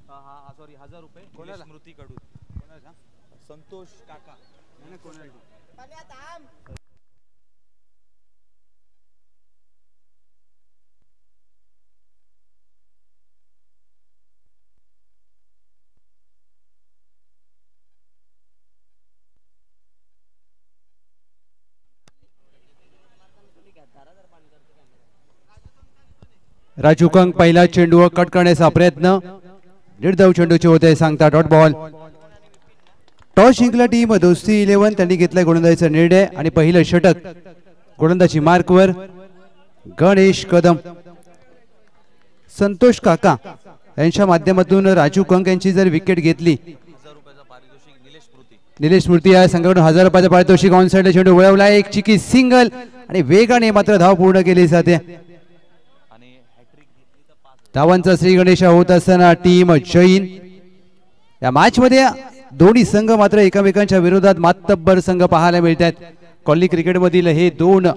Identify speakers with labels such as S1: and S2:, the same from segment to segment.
S1: Sorry 1000 रुपये स्मृती कडू संतोष काका
S2: राजू कंक पहिला चेंडू कट करण्याचा प्रयत्न निर्धाव चेंडूचे होते सांगता डॉट बॉल टॉस जिंकला टीम दोस्ती 11 त्यांनी घेतलाय गोलंदाजीचा निर्णय आणि पहिलं षटक गोलंदाजी मार्कवर गणेश कदम संतोष काका यांच्या माध्यमातून राजू कंक यांची जर विकेट घेतली निलेश स्मृती या संघाकडून 1000 रुपयाचं पारितोषिक ऑन साइडला चेंडू वळवला एक चिकी सिंगल आणि वेगाने मात्र धाव पूर्ण केली जाते धावांचा श्री गणेश होत असताना टीम जैन या मॅच मध्ये दोन्ही संघ मात्र एकमेकांच्या विरोधात मातब्बर संघ पाहायला मिळतात कॉलनी क्रिकेट मधील हे दोन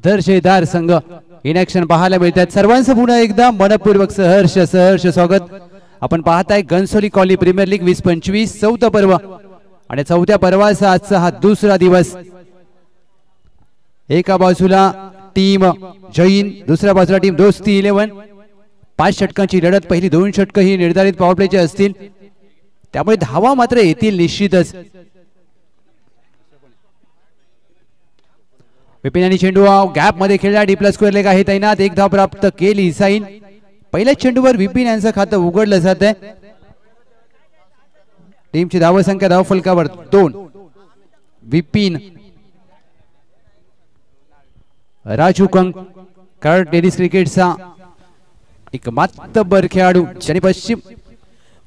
S2: दर्जेदार संघ इन ऍक्शन पाहायला मिळतात सर्वांचं पुन्हा एकदा मनपूर्वक सहर्ष स्वागत आपण पाहताय घनसोली कॉलनी प्रीमियर लीग 20-25 चौथा पर्व आणि चौथ्या पर्वाचा आजचा हा दुसरा दिवस एका बाजूला टीम जैन दुसऱ्या बाजूला टीम दोस्ती 11 5 षटकांची लढत पहिली 2 षटक ही निर्धारित पॉवर प्लेचे असतील त्यामुळे धावा मात्र येतील निश्चितच विपिन यांनी चेंडू गॅप मध्ये खेळला डी प्लस स्क्वेअर लेग आहे तैनात एक धाव प्राप्त केली साइन पहिल्या चेंडूवर विपिन यांचं खातं उघडलं जात आहे टीमची धाव संख्या धाव फलकावर 2 विपिन राजू कंक कराड टेनिस क्रिकेटचा एक मातब्बर खेळाडू ज्यांनी पश्चिम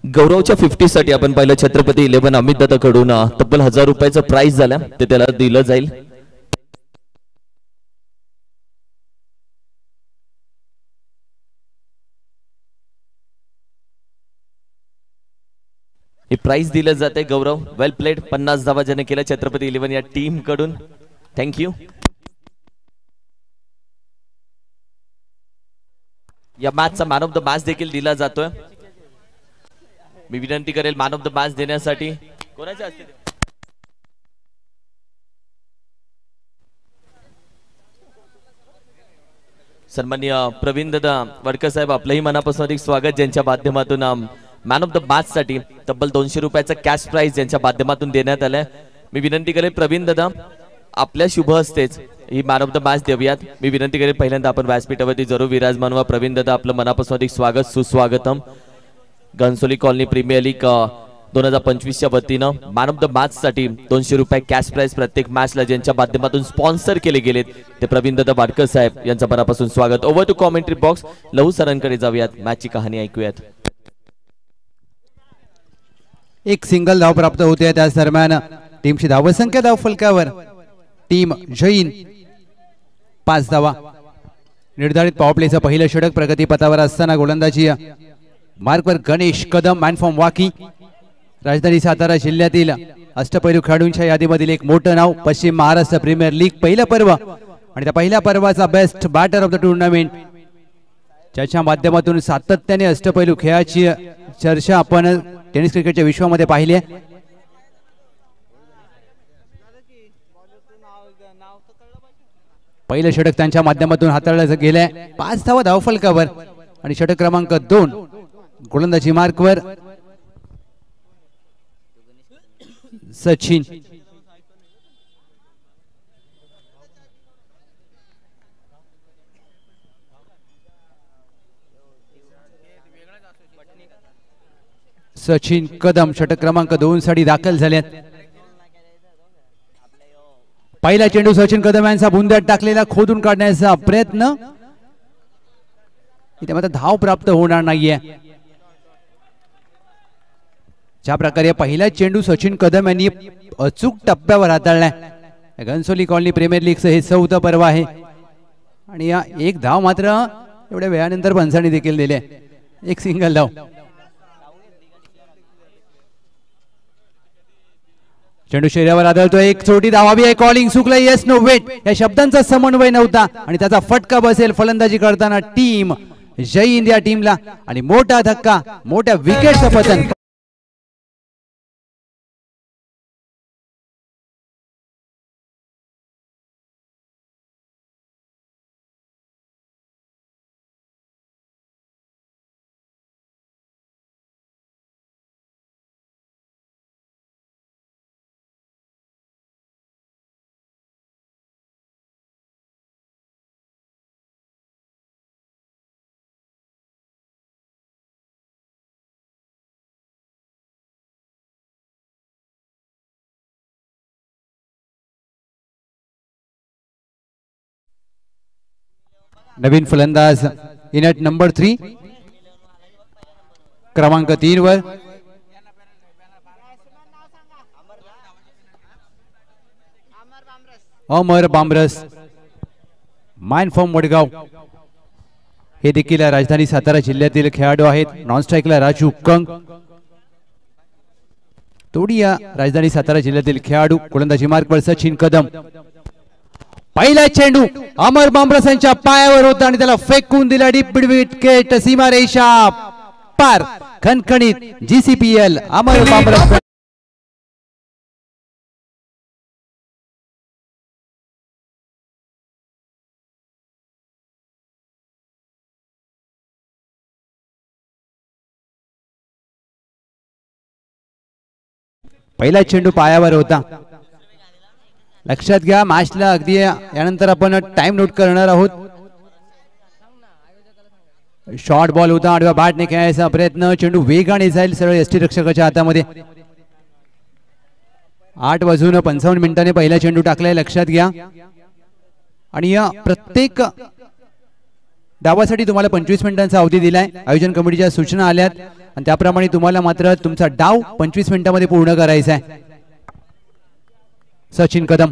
S3: गौरवच्या 50 साठी आपण पाहिलं छत्रपती 11 अमित दत्त कडून तब्बल 1000 रुपयाचं प्राइस झालं ते त्याला दिलं जाईल हे प्राइस दिलं जाते गौरव वेल प्लेड 50 धावा ज्याने केल्या छत्रपती 11 या टीम कडून थँक्यू या मॅचचा मॅन ऑफ द मॅच देखील दिला जातोय मी विनंती करेल मॅन ऑफ द मॅच देण्यासाठी कोणाचे असतील सन्माननीय प्रवीण दादा वडकर साहेब आपलंही मनापासून अधिक स्वागत ज्यांच्या माध्यमातून मॅन ऑफ द मॅच साठी तब्बल 200 रुपयाचा कॅश प्राइज ज्यांच्या माध्यमातून देण्यात आलाय मी विनंती करेल प्रवीण दादा आपल्या शुभ हस्तेच he man of the match देऊयात मी विनंती करेल पहिल्यांदा आपण व्यासपीठावरती जरूर विराजमान व्हा प्रवीण दादा आपलं मनापासून अधिक स्वागत सुस्वागतम घनसोली कॉलनी प्रीमियर लीग 2025 च्या वतीनं मॅन ऑफ द मॅच साठी 200 रुपये कॅश प्राइज प्रत्येक मॅचला ज्यांच्या माध्यमातून स्पॉन्सर केले गेलेत ते प्रवीण दादा वाडकर साहेब यांचं मनापासून स्वागत ओव्हर टू कॉमेंट्री बॉक्स लहू सरांकडे जाऊयात मॅचची कहाणी ऐकूयात
S2: एक सिंगल धाव प्राप्त होते त्याच दरम्यान टीमची धावसंख्या धाव फलकावर टीम जैन 5 धावा निर्धारित पॉवर प्लेचं पहिलं षटक प्रगतीपथावर असताना गोलंदाजी मार्कवर गणेश कदम मॅन फ्रॉम वाकी राजधानी सातारा जिल्ह्यातील अष्टपैलू खेळाडूंच्या यादीमधील एक मोठं नाव पश्चिम महाराष्ट्र प्रीमियर लीग पहिलं पर्व आणि त्या पहिल्या पर्वाचा best batter of the tournament ज्याच्या माध्यमातून सातत्याने अष्टपैलू खेळाची चर्चा आपण टेनिस क्रिकेटच्या विश्वामध्ये पाहिली आहे पहिलं षटक त्यांच्या माध्यमातून हाताळलं गेलंय 5 धावा धावफलकावर आणि षटक क्रमांक 2 गोलंदाजी मार्कवर सचिन सचिन कदम षटक क्रमांक 2 साठी दाखल झालेत पहिला चेंडू सचिन कदम यांचा बुंद्यात टाकलेला खोदून काढण्याचा प्रयत्न इथे मात्र धाव प्राप्त होणार नाहीये ज्या प्रकारे पहिला चेंडू सचिन कदम यांनी अचूक टप्प्यावर हाताळलाय घनसोली कॉलनी प्रीमियर लीगचं हे 4थं पर्व आहे आणि या एक धाव मात्र एवढ्या वेळानंतर पंचाने देखील दिले एक सिंगल धाव चेंडू शरीरावर आदळतोय एक छोटी धावावी आहे कॉलिंग चुकलं येस नो वेट या शब्दांचा समन्वय नव्हता आणि त्याचा फटका बसेल फलंदाजी करताना टीम जय हिंद या टीमला आणि मोठा धक्का, मोठ्या विकेटचं पतन. नवीन फलंदाज इन ॲट नंबर 3, क्रमांक 3 वर अमर बामरस, माइन फ्रॉम वडगाव. हे देखील राजधानी सातारा जिल्ह्यातील खेळाडू आहेत. नॉन स्ट्राईकला राजू कंग. तोडिया राजधानी सातारा जिल्ह्यातील खेळाडू. गोलंदाजी मार्कवर सचिन कदम. पहिला चेंडू अमर बामरस यांच्या पायावर होता आणि त्याला फेकून दिला डीप विकेट, सीमारेषा पार. खणखणीत GCPL अमर बामरस. पहिला चेंडू पायावर होता. लक्षात घ्या, मॅचला अगदी यानंतर आपण टाइम नोट करणार आहोत. शॉर्ट बॉल होता, आडव्या बॅटने खेळायचा प्रयत्न. चेंडू वेगाने जाईल सरळ एसटी रक्षकाच्या हातामध्ये. 8:55 पहिला चेंडू टाकलाय, लक्षात घ्या. आणि या प्रत्येक डावासाठी तुम्हाला 25 मिनिटांचा अवधी दिलाय. आयोजन कमिटीच्या सूचना आल्यात आणि त्याप्रमाणे तुम्हाला मात्र तुमचा डाव 25 मिनिटांमध्ये पूर्ण करायचा आहे. सचिन कदम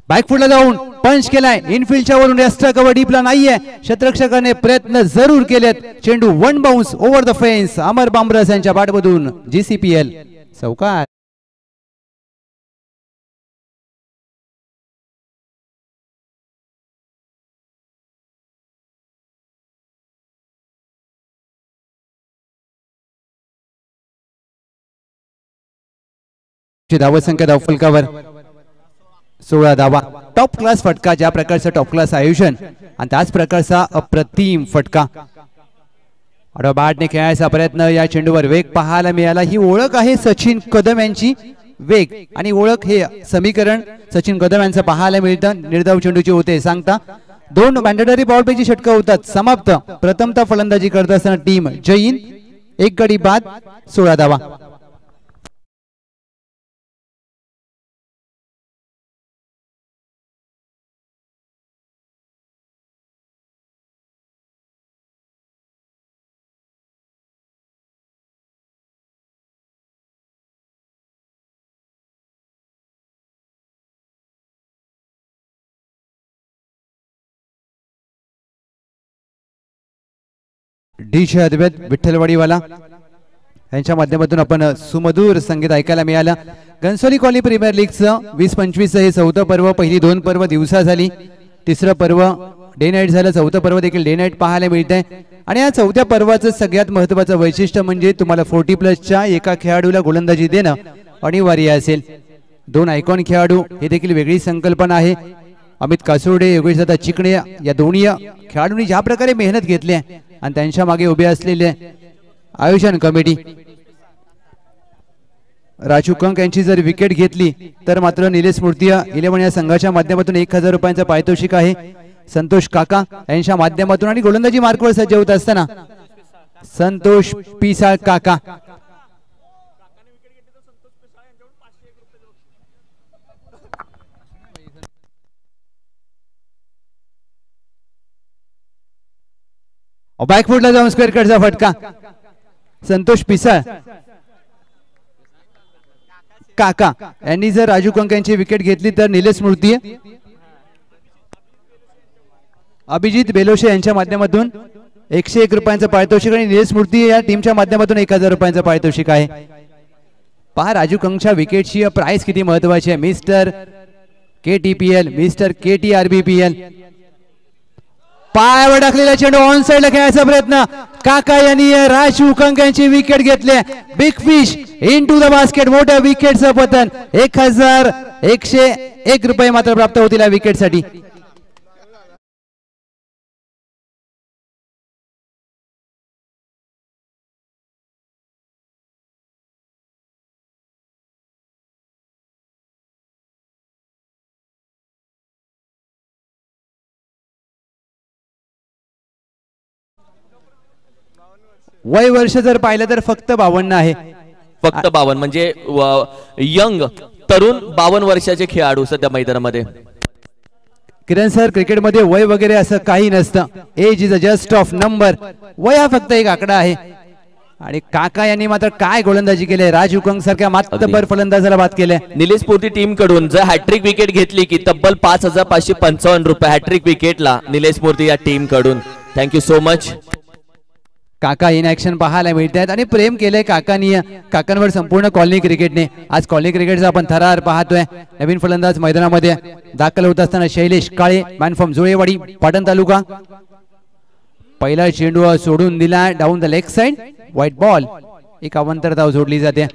S2: बॅकफुटला जाऊन पंच केलाय. इनफिल्डच्या वरून एक्स्ट्रा कव्हर डीपला नाहीये. क्षेत्ररक्षकाने प्रयत्न जरूर केलेत. चेंडू one bounce over the fence. Amar Bamras यांच्या बॅटमधून GCPL चौकार. धावसंख्या धावफलकावर 16 धावा. टॉप क्लास फटका. ज्या प्रकारचा टॉप क्लास आयोजन आणि त्याच प्रकारचा अप्रतिम फटका. आडवा बॅटने खेळायचा प्रयत्न. या चेंडूवर वेग पाहायला मिळाला. ही ओळख आहे सचिन कदम यांची. वेग आणि ओळख हे समीकरण सचिन कदम यांचं पाहायला मिळतं. निर्धाव चेंडूची होते सांगता. 2 मॅन्डेटरी पॉवर प्लेची षटकं होतात. समाप्त. प्रथमतः फलंदाजी करत असताना टीम जय हिंद 1 गडी बाद 16 धावा. डी अद्वैत विठ्ठलवाडीवाला यांच्या माध्यमातून आपण सुमधुर संगीत ऐकायला मिळालं. घनसोली कॉलनी प्रीमियर लीगचं 20-25 हे 4थं पर्व. पहिली 2 पर्व दिवसा झाली. 3रं पर्व डे नाईट झालं. 4थं पर्व देखील डे नाईट पाहायला मिळतंय. आणि या 4थ्या पर्वाचं सगळ्यात महत्त्वाचं वैशिष्ट्य म्हणजे तुम्हाला 40+ एका खेळाडूला गोलंदाजी देणं अनिवार्य असेल. 2 आयकॉन खेळाडू हे देखील वेगळी संकल्पना आहे. अमित कासोडे, योगेशदादा चिकणे या दोन्ही खेळाडूंनी ज्या प्रकारे मेहनत घेतली आहे आणि त्यांच्या मागे उभे असलेले आयोजन कमिटी. राजू कंक यांची जर विकेट घेतली तर मात्र निलेश मूर्ती 11 या संघाच्या माध्यमातून 1000 रुपयांचा पारितोषिक आहे. संतोष काका यांच्या माध्यमातून आणि गोलंदाजी मार्कवर सज्ज होत असताना संतोष पिसाळ काका. बॅकफुटला जाऊन स्क्वेअर कटचा फटका. संतोष पिसाळ काका यांनी जर राजू कंक यांची विकेट घेतली तर निलेश मूर्ती, अभिजित बेलोशे यांच्या माध्यमातून 101 रुपयांचं पारितोषिक आणि निलेश मूर्ती या टीमच्या माध्यमातून 1000 रुपयांचं पारितोषिक आहे. पहा राजू कंकच्या विकेटची प्राइस किती महत्वाची आहे. Mister KTPL, mister KTRBPL. पायावर टाकलेला चेंडू ऑन साइडला खेळायचा प्रयत्न, काका यांनी राजू उकंक यांची विकेट घेतली. Big fish into the basket. मोठ्या विकेटचं पतन. 1101 रुपये मात्र प्राप्त होतील या विकेटसाठी. वय वर्ष जर पाहिलं तर फक्त 52 आहे.
S3: फक्त 52 म्हणजे यंग तरुण 52 वर्षाचे खेळाडू सध्या मैदानामध्ये.
S2: किरण सर, क्रिकेटमध्ये वय वगैरे असं काही नसतं. Age is a just of number. वय हा फक्त एक आकडा आहे. आणि काका यांनी मात्र काय गोलंदाजी केली. राज उकंग सारख्या मातबर फलंदाजाला बाद केले.
S3: निलेश स्फूर्ती टीम कडून जर हॅट्रिक विकेट घेतली की तब्बल 5555 रुपये हॅट्रिक विकेटला निलेश स्फूर्ती या टीम कडून. Thank you so much.
S2: काका इन ऍक्शन पाहायला मिळतात आणि प्रेम केलंय काकांनी. काकांवर संपूर्ण कॉलनी क्रिकेटने. आज कॉलनी क्रिकेटचा आपण थरार पाहतोय. नवीन फलंदाज मैदानामध्ये दाखल होत असताना शैलेश काळे, मॅन फ्रॉम जुळेवाडी, पाटण तालुका. पहिला चेंडू सोडून दिला down the leg side. White ball. एक अवंतर धाव जोडली जाते.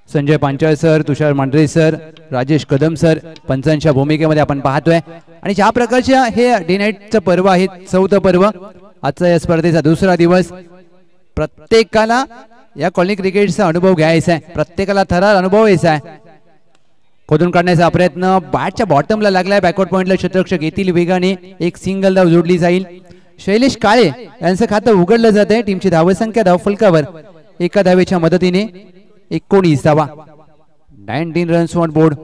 S2: संजय पांचाळ सर, तुषार मांढरे सर, राजेश कदम सर पंचांच्या भूमिकेमध्ये आपण पाहतोय. आणि ज्या प्रकारच्या हे डे नाईटचं पर्व आहे, 4थं पर्व, आजचा या स्पर्धेचा दुसरा दिवस. प्रत्येकाला या कॉलनी क्रिकेटचा अनुभव घ्यायचा आहे. प्रत्येकाला थरार अनुभव यायचा आहे. खोदून काढण्याचा प्रयत्न बॅटच्या बॉटमला लागलाय. बॅकवर्ड पॉइंटला क्षेत्ररक्षक येतील वेगाने. एक सिंगल धाव जोडली जाईल. शैलेश काळे यांचं खातं उघडलं जात आहे. टीमची धावसंख्या धावफलकावर एका धावेच्या मदतीने 19 धावा. 19 रन्स ऑन बोर्ड.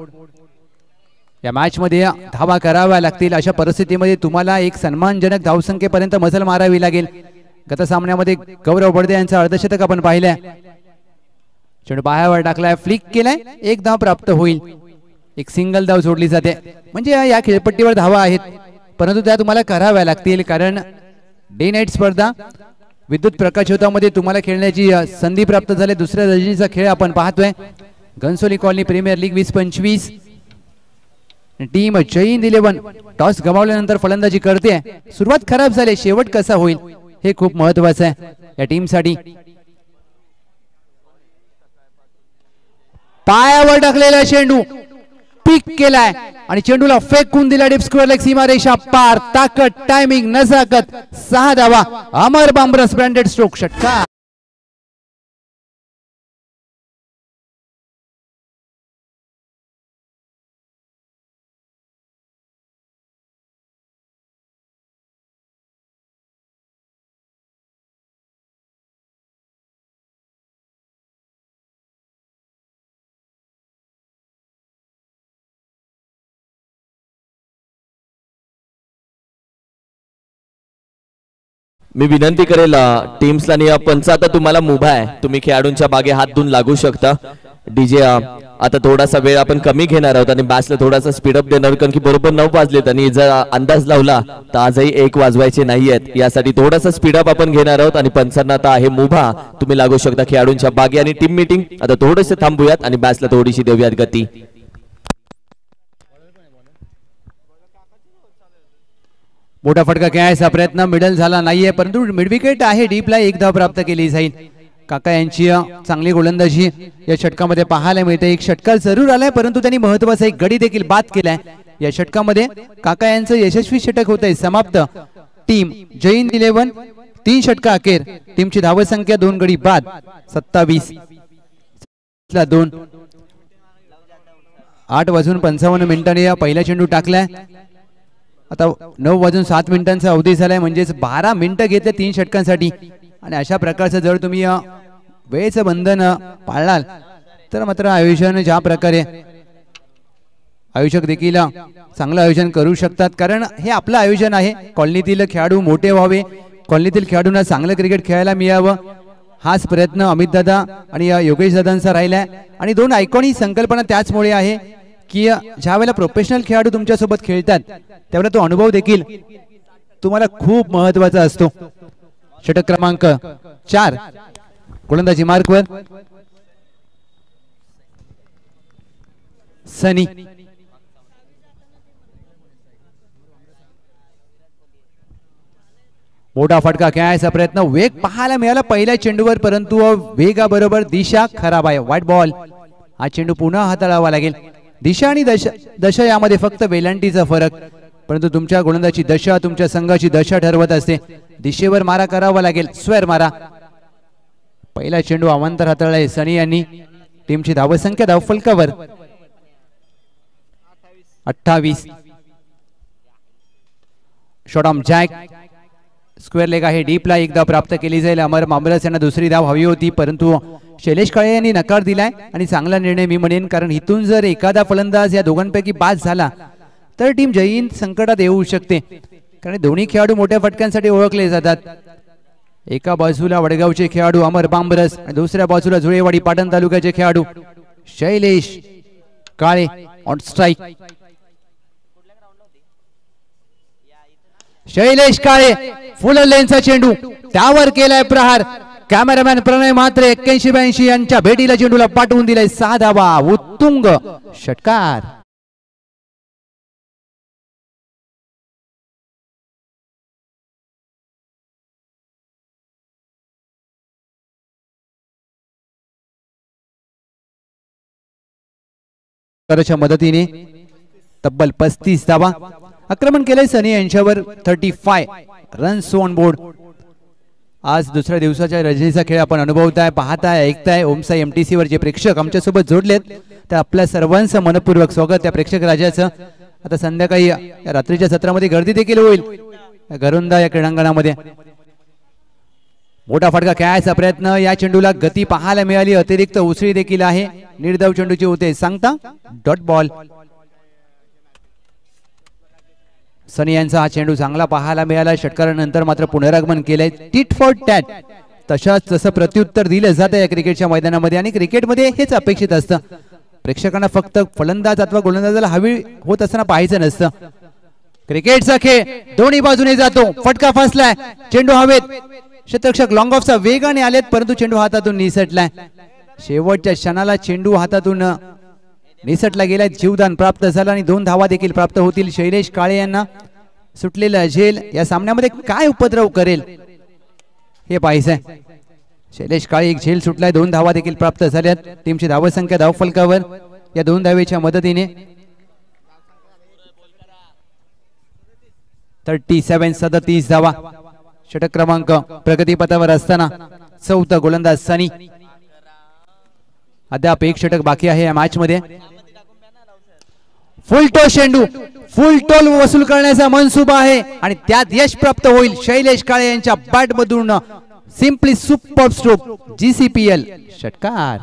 S2: या मॅच मध्ये धावा कराव्या लागतील. अशा परिस्थितीमध्ये तुम्हाला एक सन्मानजनक धावसंख्येपर्यंत मजल मारावी लागेल. गत सामन्यामध्ये गौरव बडदे यांचं अर्धशतक आपण पाहिलंय. चेंडू पायावर टाकलाय, फ्लिक केलाय, एक धाव प्राप्त होईल. एक सिंगल धाव जोडली जाते. म्हणजे या खेळपट्टीवर धावा आहेत, परंतु त्या तुम्हाला कराव्या लागतील. कारण डे नाईट स्पर्धा विद्युत प्रकाशोतामध्ये तुम्हाला खेळण्याची संधी प्राप्त झाली. दुसऱ्या दर्जाचा खेळ आपण पाहतोय. Ghansoli colony premier league 2025. Team Jain 11 toss गमावल्यानंतर फलंदाजी करते. सुरुवात खराब झाली, शेवट कसा होईल हे खूप महत्वाचं आहे या टीमसाठी. पायावर टाकलेला चेंडू पिक केलाय आणि चेंडूला फेकून दिला डीप स्क्वेअर लेग. सीमारेषा पार. ताकद, टायमिंग, नजाकत. 6 धावा. अमर बांबरस ब्रँडेड स्ट्रोक षटकार.
S3: मी विनंती करेल टीम्सला आणि पंच, आता तुम्हाला मुभा आहे, तुम्ही खेळाडूंच्या मागे हात धुवून लागू शकता. डीजे आता थोडासा वेळ आपण कमी घेणार आहोत आणि बॅचला थोडासा स्पीडअप देणार, कारण की बरोबर 9 वाजलेत आणि जर अंदाज लावला तर आजही 1 वाजवायचे नाहीयेत. यासाठी थोडासा स्पीडअप आपण घेणार आहोत आणि पंचांना आता आहे मुभा, तुम्ही लागू शकता खेळाडूंच्या मागे. आणि टीम मीटिंग आता थोडेसे थांबूयात आणि बॅचला थोडीशी देऊयात गती.
S2: मोठा फटका खेळायचा प्रयत्न मिडल झाला नाहीये, परंतु मिड विकेट आहे. डीपला 1 धाव प्राप्त केली जाईल. काका यांची चांगली गोलंदाजी या षटकामध्ये पाहायला मिळते. एक षटकार जरूर आलाय, परंतु त्यांनी महत्वाचा एक गडी देखील बाद केलाय. या षटकामध्ये काका यांचं यशस्वी षटक होत आहे. समाप्त. टीम जैन 11 3 षटका अखेर. टीमची धावसंख्या 2 गडी बाद. 27 ला 2. 8:55 पहिला चेंडू टाकलाय. आता 9:07 अवधी झालाय, म्हणजेच 12 मिनिटं घेतले 3 षटकांसाठी. आणि अशा प्रकारचं जर तुम्ही वेळेचं बंधन पाळलाल तर मात्र आयोजन ज्या प्रकारे आयोजक देखील चांगलं आयोजन करू शकतात. कारण हे आपलं आयोजन आहे. कॉलनीतील खेळाडू मोठे व्हावे, कॉलनीतील खेळाडूंना चांगलं क्रिकेट खेळायला मिळावं, हाच प्रयत्न अमित दादा आणि योगेश दादांचा राहिलाय. आणि 2 आयकॉनिक संकल्पना त्याचमुळे आहे की ज्या वेळेला प्रोफेशनल खेळाडू तुमच्या सोबत खेळतात त्यावेळेला तो अनुभव देखील तुम्हाला खूप महत्वाचा असतो. षटक क्रमांक 4 गोलंदाजी मार्कवर सनी. मोठा फटका खेळायचा प्रयत्न, वेग पाहायला मिळाला पहिल्या चेंडूवर, परंतु वेगाबरोबर दिशा खराब आहे. White ball. हा चेंडू पुन्हा हाताळावा लागेल. दिशा आणि दशा यामध्ये फक्त वेलांटीचा फरक, परंतु तुमच्या गोलंदाजी दशा तुमच्या संघाची दशा ठरवत असते. दिशेवर मारा करावा लागेल, स्क्वेअर मारा. पहिला चेंडू अवांतर हाताळलाय सनी यांनी. टीमची धावसंख्या धावफलकावर 28. Shot on jack, square leg आहे, डीपला एकदा प्राप्त केली जाईल. अमर मामलस यांना दुसरी धाव हवी होती, परंतु शैलेश काळे यांनी नकार दिलाय आणि चांगला निर्णय मी म्हणेन, कारण इथून जर एखादा फलंदाज या दोघांपैकी बाद झाला तर टीम जय हिंद संकटात येऊ शकते, कारण दोन्ही खेळाडू मोठ्या फटक्यांसाठी ओळखले जातात. एका बाजूला वडगावचे खेळाडू अमर बांबरस आणि दुसऱ्या बाजूला जुळेवाडी पाटण तालुक्याचे खेळाडू Shailesh Kale on strike. Shailesh Kale full लेनचा चेंडू, त्यावर केलाय प्रहार. कॅमेरामॅन प्रणय मात्रे 81-82 यांच्या भेटीला चेंडूला पाठवून दिलाय 6 धावा. उत्तुंग षटकार. मदतीने तब्बल 35 धावा. आक्रमण केलंय सनी यांच्यावर. 35 रन्स ऑन बोर्ड. आज दुसऱ्या दिवसाच्या रजनीचा खेळ आपण अनुभवताय, पाहताय, ऐकताय. ओमसाई एमटीसी वर जे प्रेक्षक आमच्या सोबत जोडलेत तर आपल्या सर्वांचं मनपूर्वक स्वागत त्या प्रेक्षक राजाचं. आता संध्याकाळी रात्रीच्या सत्रामध्ये गर्दी देखील होईल घरुंदा या क्रीडांगणामध्ये. मोठा फटका खेळायचा प्रयत्न, या चेंडूला गती पाहायला मिळाली, अतिरिक्त उसळी देखील आहे. निर्धाव चेंडूची होते सांगता डॉट बॉल. सनी यांचा हा चेंडू चांगला पाहायला मिळाला. षटकारानंतर मात्र पुनरागमन केलंय. टिट फॉर टॅट, तसं प्रत्युत्तर दिलं जातं या क्रिकेटच्या मैदानामध्ये, आणि क्रिकेटमध्ये हेच अपेक्षित असतं. प्रेक्षकांना फक्त फलंदाज अथवा गोलंदाजाला हवी होत असताना पाहायचं नसतं. क्रिकेटचा खेळ दोन्ही बाजूने जातो. फटका फसलाय, चेंडू हवेत. क्षेत्ररक्षक लॉंग ऑफचा वेगाने आलेत, परंतु चेंडू हातातून निसटलाय. शेवटच्या क्षणाला चेंडू हातातून निसटला गेला. जीवदान प्राप्त झालं आणि 2 धावा देखील प्राप्त होतील. शैलेश काळे यांना सुटलेला झेल या सामन्यामध्ये काय उपद्रव करेल हे पाहायचंय. शैलेश काळे एक झेल सुटलाय, 2 धावा देखील प्राप्त झाल्यात. टीमची धावसंख्या धावफलकावर या 2 धावेच्या मदतीने 37 धावा. षटक क्रमांक प्रगतीपथावर असताना चौथा गोलंदाज सनी. अद्याप एक षटक बाकी आहे या मॅच मध्ये. फुल टोल चेंडू, फुल टोल वसूल करण्याचा मनसुबा आहे आणि त्यात यश प्राप्त होईल. शैलेश काळे यांच्या बॅट मधून सिम्पली सुपर स्ट्रोक, GCPL षटकार.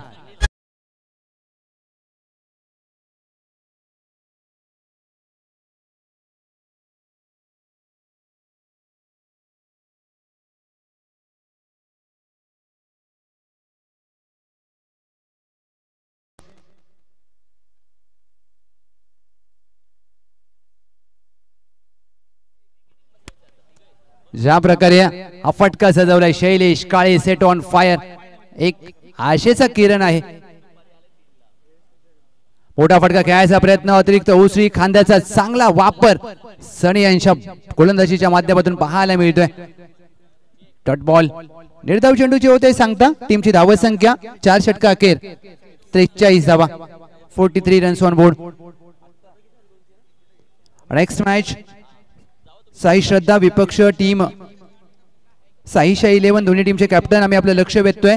S2: ज्या प्रकारे हा फटका सजवलाय Shailesh Kale, set on fire, एक आशेचा किरण आहे. मोठा फटका खेळायचा प्रयत्न, अतिरिक्त उसळी, खांद्याचा चांगला वापर सनी यांच्या गोलंदाजीच्या माध्यमातून पाहायला मिळतोय. Dot ball. निर्धाव चेंडूचे होते सांगता. टीमची धावसंख्या 4 षटका अखेर 43 धावा. 43 runs on board. Next match Sai Shraddha विपक्ष टीम साईशा 11 दोन्ही टीमचे कॅप्टन आम्ही आपलं लक्ष वेधतोय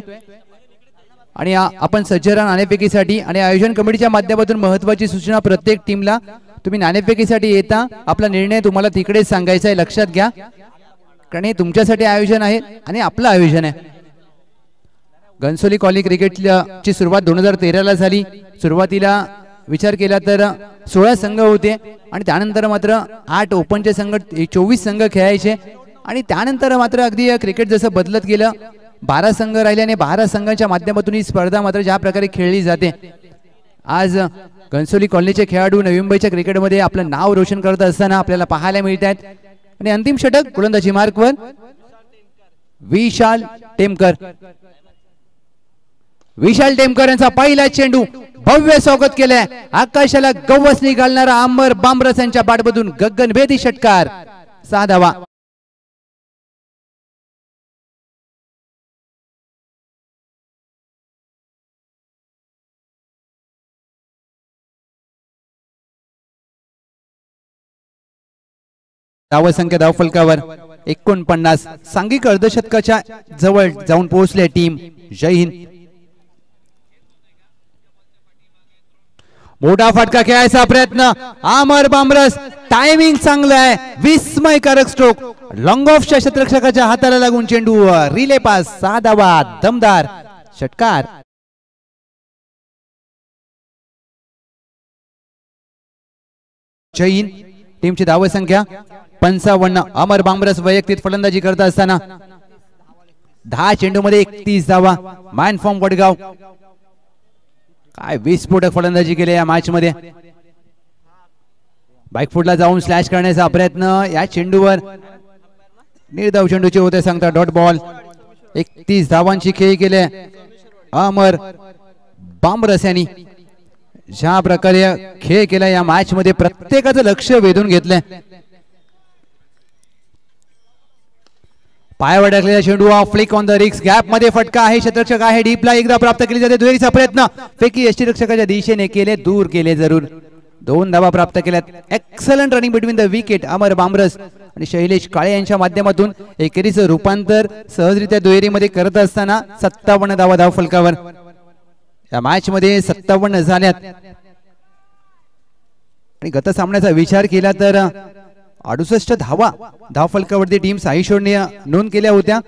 S2: आणि आपण सज्ज राहा नाणेफेकीसाठी. आणि आयोजन कमिटीच्या माध्यमातून महत्त्वाची सूचना, प्रत्येक टीमला तुम्ही नाणेफेकीसाठी येता आपला निर्णय तुम्हाला तिकडेच सांगायचा आहे, लक्षात घ्या, कारण हे तुमच्यासाठी आयोजन आहे आणि आपलं आयोजन आहे. घनसोली कॉलनी क्रिकेटची सुरुवात 2013ला झाली. सुरुवातीला विचार केला तर 16 संघ होते आणि त्यानंतर मात्र 8 ओपनचे संघ, 24 संघ खेळायचे आणि त्यानंतर मात्र अगदी क्रिकेट जसं बदलत गेलं 12 संघ राहिले आणि 12 संघांच्या माध्यमातून ही स्पर्धा मात्र ज्या प्रकारे खेळली जाते. आज घनसोली कॉलनीचे खेळाडू नवी मुंबईच्या क्रिकेटमध्ये आपलं नाव रोशन करत असताना आपल्याला पाहायला मिळत आहेत. आणि अंतिम षटक गोलंदाजी मार्कवर विशाल टेमकर. विशाल टेमकर यांचा पहिला चेंडू, भव्य स्वागत केलंय. आकाशाला गवसणी घालणारा अमर बांबरस यांच्या बॅटमधून गगनभेदी षटकार. 6 धावा. धावसंख्या धावफलकावर 49. सांघिक अर्धशतकाच्या जवळ जाऊन पोहोचले टीम जय हिंद. मोठा फटका खेळायचा प्रयत्न अमर बामरस. टायमिंग चांगलं आहे. विस्मयकारक स्ट्रोक. लॉंग ऑफच्या क्षेत्ररक्षकाच्या हाताला लागून चेंडू रिले पास. 6 धावा. दमदार षटकार. जय हिंद टीमची धावसंख्या 55. अमर बामरस वैयक्तिक फलंदाजी करत असताना 10 चेंडूमध्ये 31 धावा. Man form Vadgaon. काय विस्फोटक फलंदाजी केली या मॅच मध्ये. बाईकफुटला जाऊन स्लॅश करण्याचा प्रयत्न. या चेंडूवर निर्धाव चेंडूचे होते सांगता डॉट बॉल. 31 धावांची खेळी केली अमर बामरस यांनी. ज्या प्रकारे खेळ केला या मॅच मध्ये प्रत्येकाचं लक्ष वेधून घेतलंय. पायावर टाकलेला चेंडू फ्लिक ऑन द रिक्स. गॅप मध्ये फटका आहे. क्षेत्ररक्षक आहे डीपला. एकदा प्राप्त केली जाते. दुहेरीचा प्रयत्न. फेकी यष्टीरक्षकाच्या दिशेने केले. दूर केले जरूर. 2 धावा प्राप्त केल्यात. Excellent running between the wicket. Amar Bamras आणि शैलेश काळे यांच्या माध्यमातून एकेरीचं रूपांतर सहजरित्या दुहेरीमध्ये करत असताना 57 धावा धावफलकावर. या मॅच मध्ये 57 झाल्यात. आणि गत सामन्याचा विचार केला तर 68 धावा धावफलकावरती टीम साईशोडने नोंद केल्या होत्या.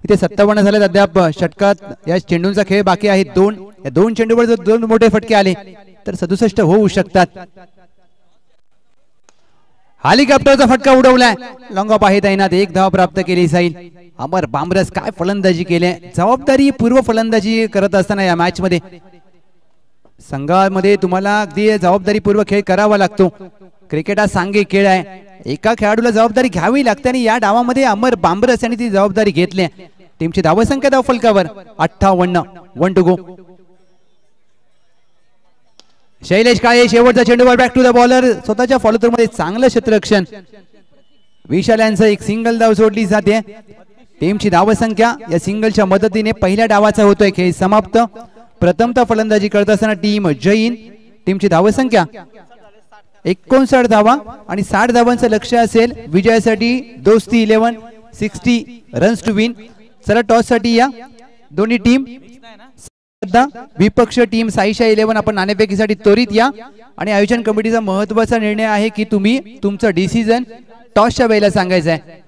S2: इथे 57 झाल्यात. अद्याप षटकात या चेंडूंचा खेळ बाकी आहे. या दोन चेंडूवर जर 2 मोठे फटके आले तर 67 होऊ शकतात. हेलिकॉप्टरचा फटका उडवलाय. लॉंग ऑफ आहे तैनात. 1 धाव प्राप्त केली जाईल. अमर बामरस काय फलंदाजी केली. जबाबदारी पूर्व फलंदाजी करत असताना या मॅच मध्ये संघामध्ये तुम्हाला अगदी जबाबदारीपूर्वक खेळ करावा लागतो. क्रिकेट हा सांघिक खेळ आहे. एका खेळाडूला जबाबदारी घ्यावी लागते आणि या डावामध्ये अमर बामरस यांनी ती जबाबदारी घेतली. टीमची धावसंख्या धावफलकावर 58. 1 टू गो. शैलेश काळे शेवटचा चेंडूवर बॅक टू द बॉलर. स्वतःच्या फॉलोथ्रू मध्ये चांगलं क्षेत्ररक्षण. विशाल यांचं एक सिंगल धाव सोडली जाते. टीमची धावसंख्या या सिंगलच्या मदतीने पहिल्या डावाचा होतोय खेळ समाप्त. प्रथमतः फलंदाजी करत असताना टीम जय हिंद. टीमची धावसंख्या 59 धावा आणि 60 धावांचं लक्ष्य असेल विजयासाठी. दोस्ती 11 60 रन्स टू विन. चला टॉस साठी या दोन्ही टीम. विपक्ष टीम साईशा 11 आपण नाणेफेकीसाठी त्वरित या. आणि आयोजन कमिटीचा महत्वाचा निर्णय आहे की तुम्ही तुमचं डिसिजन टॉसच्या वेळेला सांगायचं आहे.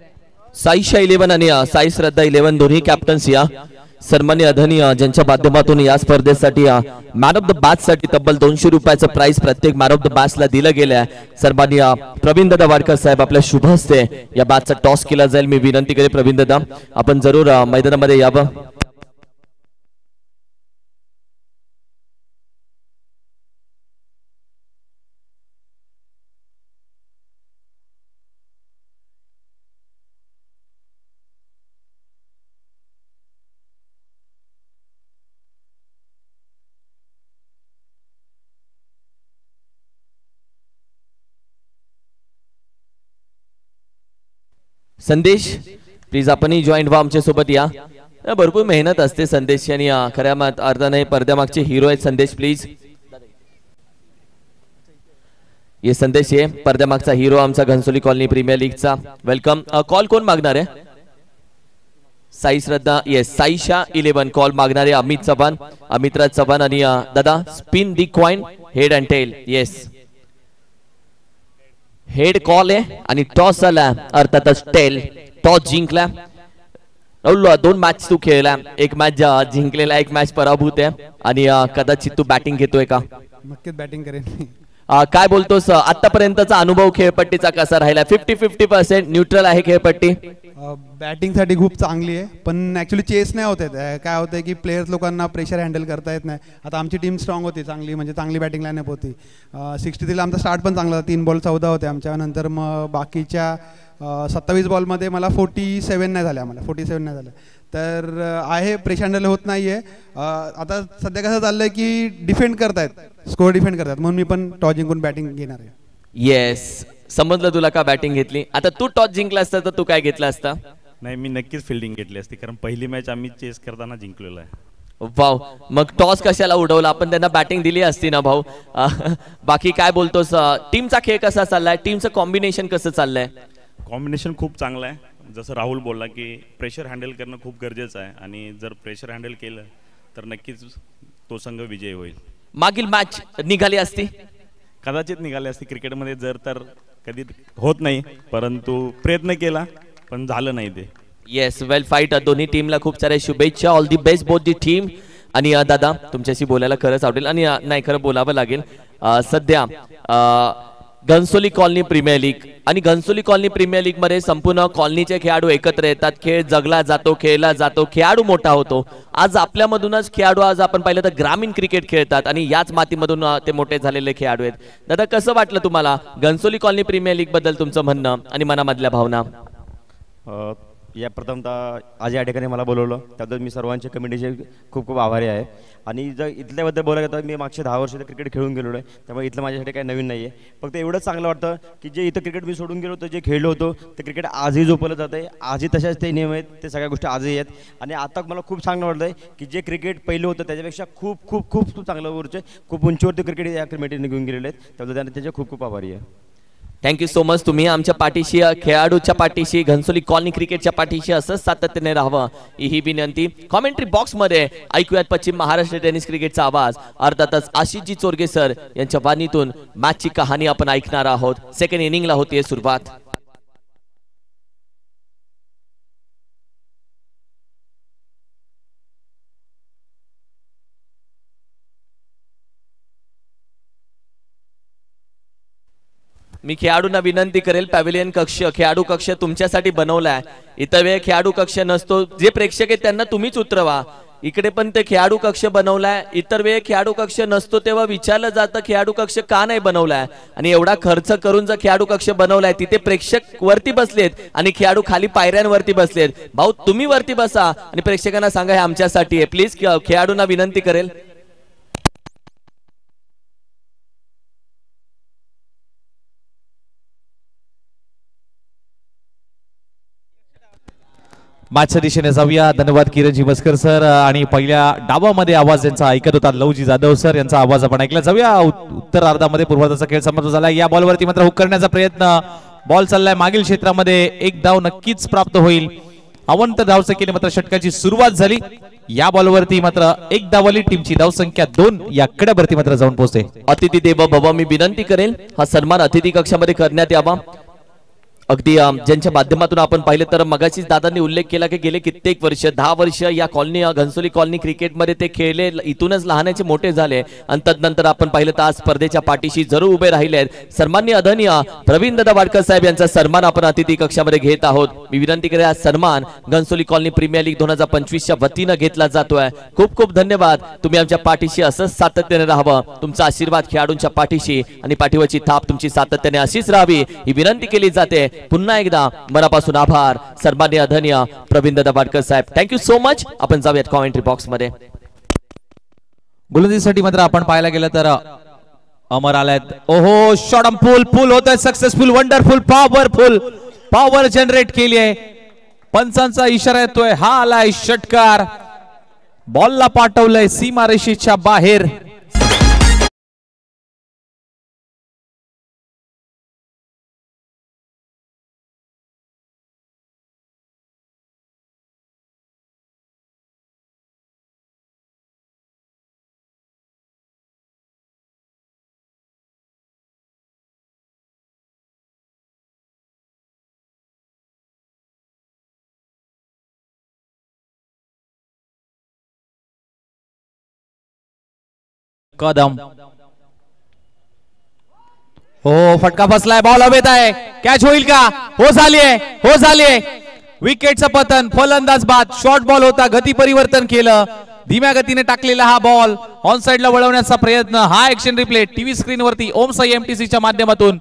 S3: साईशा 11 आणि साई श्रद्धा 11 दोन्ही कॅप्टन्स या. सन्मान्य अधनी ज्यांच्या माध्यमातून या स्पर्धेसाठी मॅन ऑफ द मॅच साठी तब्बल 200 रुपयाचं प्राइस प्रत्येक मॅन ऑफ द मॅच ला दिलं गेलं आहे. सन्मान्य प्रवीण दादा वाडकर साहेब आपल्या शुभ हस्ते या मॅचचा टॉस केला जाईल. मी विनंती करेन प्रवीण दादा आपण जरूर मैदानामध्ये यावं. संदेश प्लीज आपणही जॉईंट व्हा आमच्या सोबत या. भरपूर मेहनत असते संदेश आणि खऱ्या अर्थाने पडद्यामागचे हिरो आहेत. संदेश प्लीज ये संदेश आहे पडद्यामागचा हिरो आमचा घनसोली कॉलनी प्रीमियर लीगचा. वेलकम. कॉल कोण मागणार आहे? साई श्रद्धा येस. साईशा 11 कॉल मागणारे अमित चव्हाण अमितराज चव्हाण आणि दादा spin the coin head and tail. Yes head call आहे आणि टॉस आला अर्थातच टेल. टॉस जिंकला. राहुल 2 मॅच तू खेळला. एक मॅच जिंकलेला एक मॅच पराभूत आहे आणि कदाचित तू बॅटिंग घेतोय का?
S4: नक्कीच बॅटिंग करेन.
S3: काय बोलतोस आतापर्यंतचा अनुभव खेळपट्टीचा कसा राहिला? 50-50% न्यूट्रल आहे खेळपट्टी.
S4: बॅटिंग साठी खूप चांगली आहे पण ऍक्च्युली चेस नाही होत आहे. काय होतंय की प्लेयर्स लोकांना प्रेशर हँडल करता येत नाही. आता आमची टीम स्ट्रॉंग होती चांगली म्हणजे चांगली बॅटिंग लाईनअप होती. 63 आमचा स्टार्ट पण चांगला होता. 3 बॉल 14 होते आमच्या. नंतर मग बाकीच्या 27 बॉलमध्ये मला 47 नाही झाल्या. आम्हाला 47 नाही झाल्या. तर आहे प्रेशर हँडल होत नाहीये. आता सध्या कसं चाललंय की डिफेंड करतायत स्कोअर डिफेंड करतात म्हणून मी पण टॉस जिंकून बॅटिंग घेणार आहे.
S3: येस समजलं तुला का बॅटिंग घेतली. आता तू टॉस जिंकला असता तर तू काय घेतला असता?
S5: नाही मी नक्कीच फिल्डिंग घेतली असती कारण पहिली मॅच आम्ही चेस करताना जिंकलेलो आहे.
S3: वाव मग टॉस कशाला उडवला? आपण त्यांना बॅटिंग दिली असती ना भाऊ. बाकी काय बोलतोस? टीमचा खेळ कसा चाललाय? टीमचं कॉम्बिनेशन कसं चाललंय?
S5: कॉम्बिनेशन खूप चांगलं आहे. जसं राहुल बोलला की प्रेशर हँडल करणं खूप गरजेचं आहे आणि जर प्रेशर हँडल केलं तर नक्कीच तो संघ विजयी होईल.
S3: मागील मॅच निघाली असती,
S5: कदाचित निघाले असते. क्रिकेटमध्ये जर तर कधी होत नाही, परंतु प्रयत्न केला पण झालं नाही ते.
S3: येस, वेल फाईट. दोन्ही टीमला खूप साऱ्या शुभेच्छा. All the best both the team. आणि दादा तुमच्याशी बोलायला खरंच आवडेल आणि नाही खरं बोलावं लागेल. सध्या घनसोली कॉलनी प्रीमियर लीग आणि घनसोली कॉलनी प्रीमियर लीग मध्ये संपूर्ण कॉलनीचे खेळाडू एकत्र येतात. खेळ जगला जातो, खेळला जातो, खेळाडू मोठा होतो. आज आपल्यामधूनच खेळाडू, आज आपण पाहिलं तर ग्रामीण क्रिकेट खेळतात आणि याच मातीमधून ते मोठे झालेले खेळाडू आहेत. दादा कसं वाटलं तुम्हाला घनसोली कॉलनी प्रीमियर लीग बद्दल तुमचं म्हणणं आणि मनामधल्या भावना?
S6: या प्रथमतः आज या ठिकाणी मला बोलवलं त्याबद्दल मी सर्वांच्या कमिटीचे खूप खूप आभारी आहे. आणि जर इथल्याबद्दल बोलायला तर मी मागचे 10 वर्ष क्रिकेट खेळून गेलो आहे, त्यामुळे इथलं माझ्यासाठी काही नवीन नाही आहे. फक्त एवढंच चांगलं वाटतं की जे इथं क्रिकेट मी सोडून गेलो होतो, जे खेळलो होतो ते क्रिकेट आजही जोपलं जातं आहे. आजही तशाच ते नियम आहेत, ते सगळ्या गोष्टी आजही आहेत. आणि आता मला खूप चांगलं वाटतं आहे की जे क्रिकेट पहिलं होतं त्याच्यापेक्षा खूप खूप खूप खूप चांगलं वरचे खूप उंचीवरती क्रिकेट या कमिटीने घेऊन गेलेले आहेत. त्याबद्दल त्यांना त्याचे खूप खूप आभारी आहे.
S3: Thank you so much. तुम्ही आमच्या पाठीशी, खेळाडूच्या पाठीशी, घनसोली कॉलनी क्रिकेटच्या पाठीशी असंच सातत्याने राहावं ही विनंती. कॉमेंट्री बॉक्स मध्ये ऐकूयात पश्चिम महाराष्ट्र टेनिस क्रिकेटचा आवाज. अर्थातच आशिषजी चोरगे सर यांच्या वाणीतून मॅचची कहाणी आपण ऐकणार आहोत. सेकंड इनिंगला होतीये सुरुवात. मी खेळाडूंना विनंती करेल, पॅव्हिलियन कक्ष, खेळाडू कक्ष तुमच्यासाठी बनवलाय. इतर वेळ खेळाडू कक्ष नसतो, जे प्रेक्षक आहेत त्यांना तुम्हीच उतरवा. इकडे पण ते खेळाडू कक्ष बनवलाय. इतर वेळ खेळाडू कक्ष नसतो तेव्हा विचारलं जातं खेळाडू कक्ष का नाही बनवलाय. आणि एवढा खर्च करून जर खेळाडू कक्ष बनवलाय, तिथे प्रेक्षक वरती बसलेत आणि खेळाडू खाली पायऱ्यांवरती बसलेत. भाऊ तुम्ही वरती बसा आणि प्रेक्षकांना सांगा हे आमच्यासाठी आहे. प्लीज खेळाडूंना विनंती करेल.
S7: मॅचच्या दिशेने जाऊया. धन्यवाद किरणजी मस्कर सर. आणि पहिल्या डावामध्ये आवाज यांचा ऐकत होता लवजी जाधव सर यांचा आवाज आपण ऐकला. जाऊया उत्तरार्धामध्ये. पूर्वार्धाचा खेळ समाप्त झाला. या बॉलवरती मात्र हुक करण्याचा प्रयत्न. बॉल चाललाय मागील क्षेत्रामध्ये. एक धाव नक्कीच प्राप्त होईल. अवंत धावसंख्येने मात्र षटकाची सुरुवात झाली. या बॉलवरती मात्र एक धावली. टीमची धावसंख्या 2 या कड्यावरती मात्र जाऊन पोहोचते.
S3: अतिथी देव भव, मी विनंती करेल हा सन्मान अतिथी कक्षामध्ये करण्यात यावा. अगदी ज्यांच्या माध्यमातून आपण पाहिलं तर मगाशीच दादांनी उल्लेख केला की गेले कित्येक वर्ष, 10 वर्ष या कॉलनी, घनसोली कॉलनी क्रिकेटमध्ये ते खेळले, इथूनच लहानाचे मोठे झाले आणि तदनंतर आपण पाहिलं तर आज स्पर्धेच्या पाठीशी जरूर उभे राहिले आहेत. सन्माननीय आदरणीय प्रवीण दादा वाडकर साहेब यांचा सन्मान आपण अतिथी कक्षामध्ये घेत आहोत. मी विनंती करेन, हा सन्मान घनसोली कॉलनी प्रीमियर लीग 2025च्या वतीनं घेतला जातोय. खूप खूप धन्यवाद. तुम्ही आमच्या पाठीशी असंच सातत्याने राहावं. तुमचा आशीर्वाद खेळाडूंच्या पाठीशी आणि पाठीवरची थाप तुमची सातत्याने अशीच राहावी ही विनंती केली जाते. पुन्हा एकदा मनापासून आभार सन्माननीय आदरणीय प्रवीण दादा वाडकर साहेब. Thank you so much. आपण जाऊयात कॉमेंट्री बॉक्स मध्ये.
S7: गोलंदाजीसाठी मात्र आपण पाहायला गेलं तर अमर आलायत. ओहो, शॉट पूल पूल होतोय. Successful, wonderful, powerful, power generate केली आहे. पंचांचा इशारा येतोय. हा आलाय षटकार. बॉलला पाठवलंय सीमारेषेच्या बाहेर. कदम. हो, फटका बसलाय. बॉल हवेत आहे. कॅच होईल का? हो झालीये, हो झालीये. विकेटचं पतन. फलंदाज बाद. शॉर्ट बॉल होता. गती परिवर्तन केलं. धीम्या गतीने टाकलेला हा बॉल ऑन साइडला वळवण्याचा प्रयत्न. हा ऍक्शन रिप्ले टीव्ही स्क्रीनवरती ओम साई एमटीसीच्या माध्यमातून.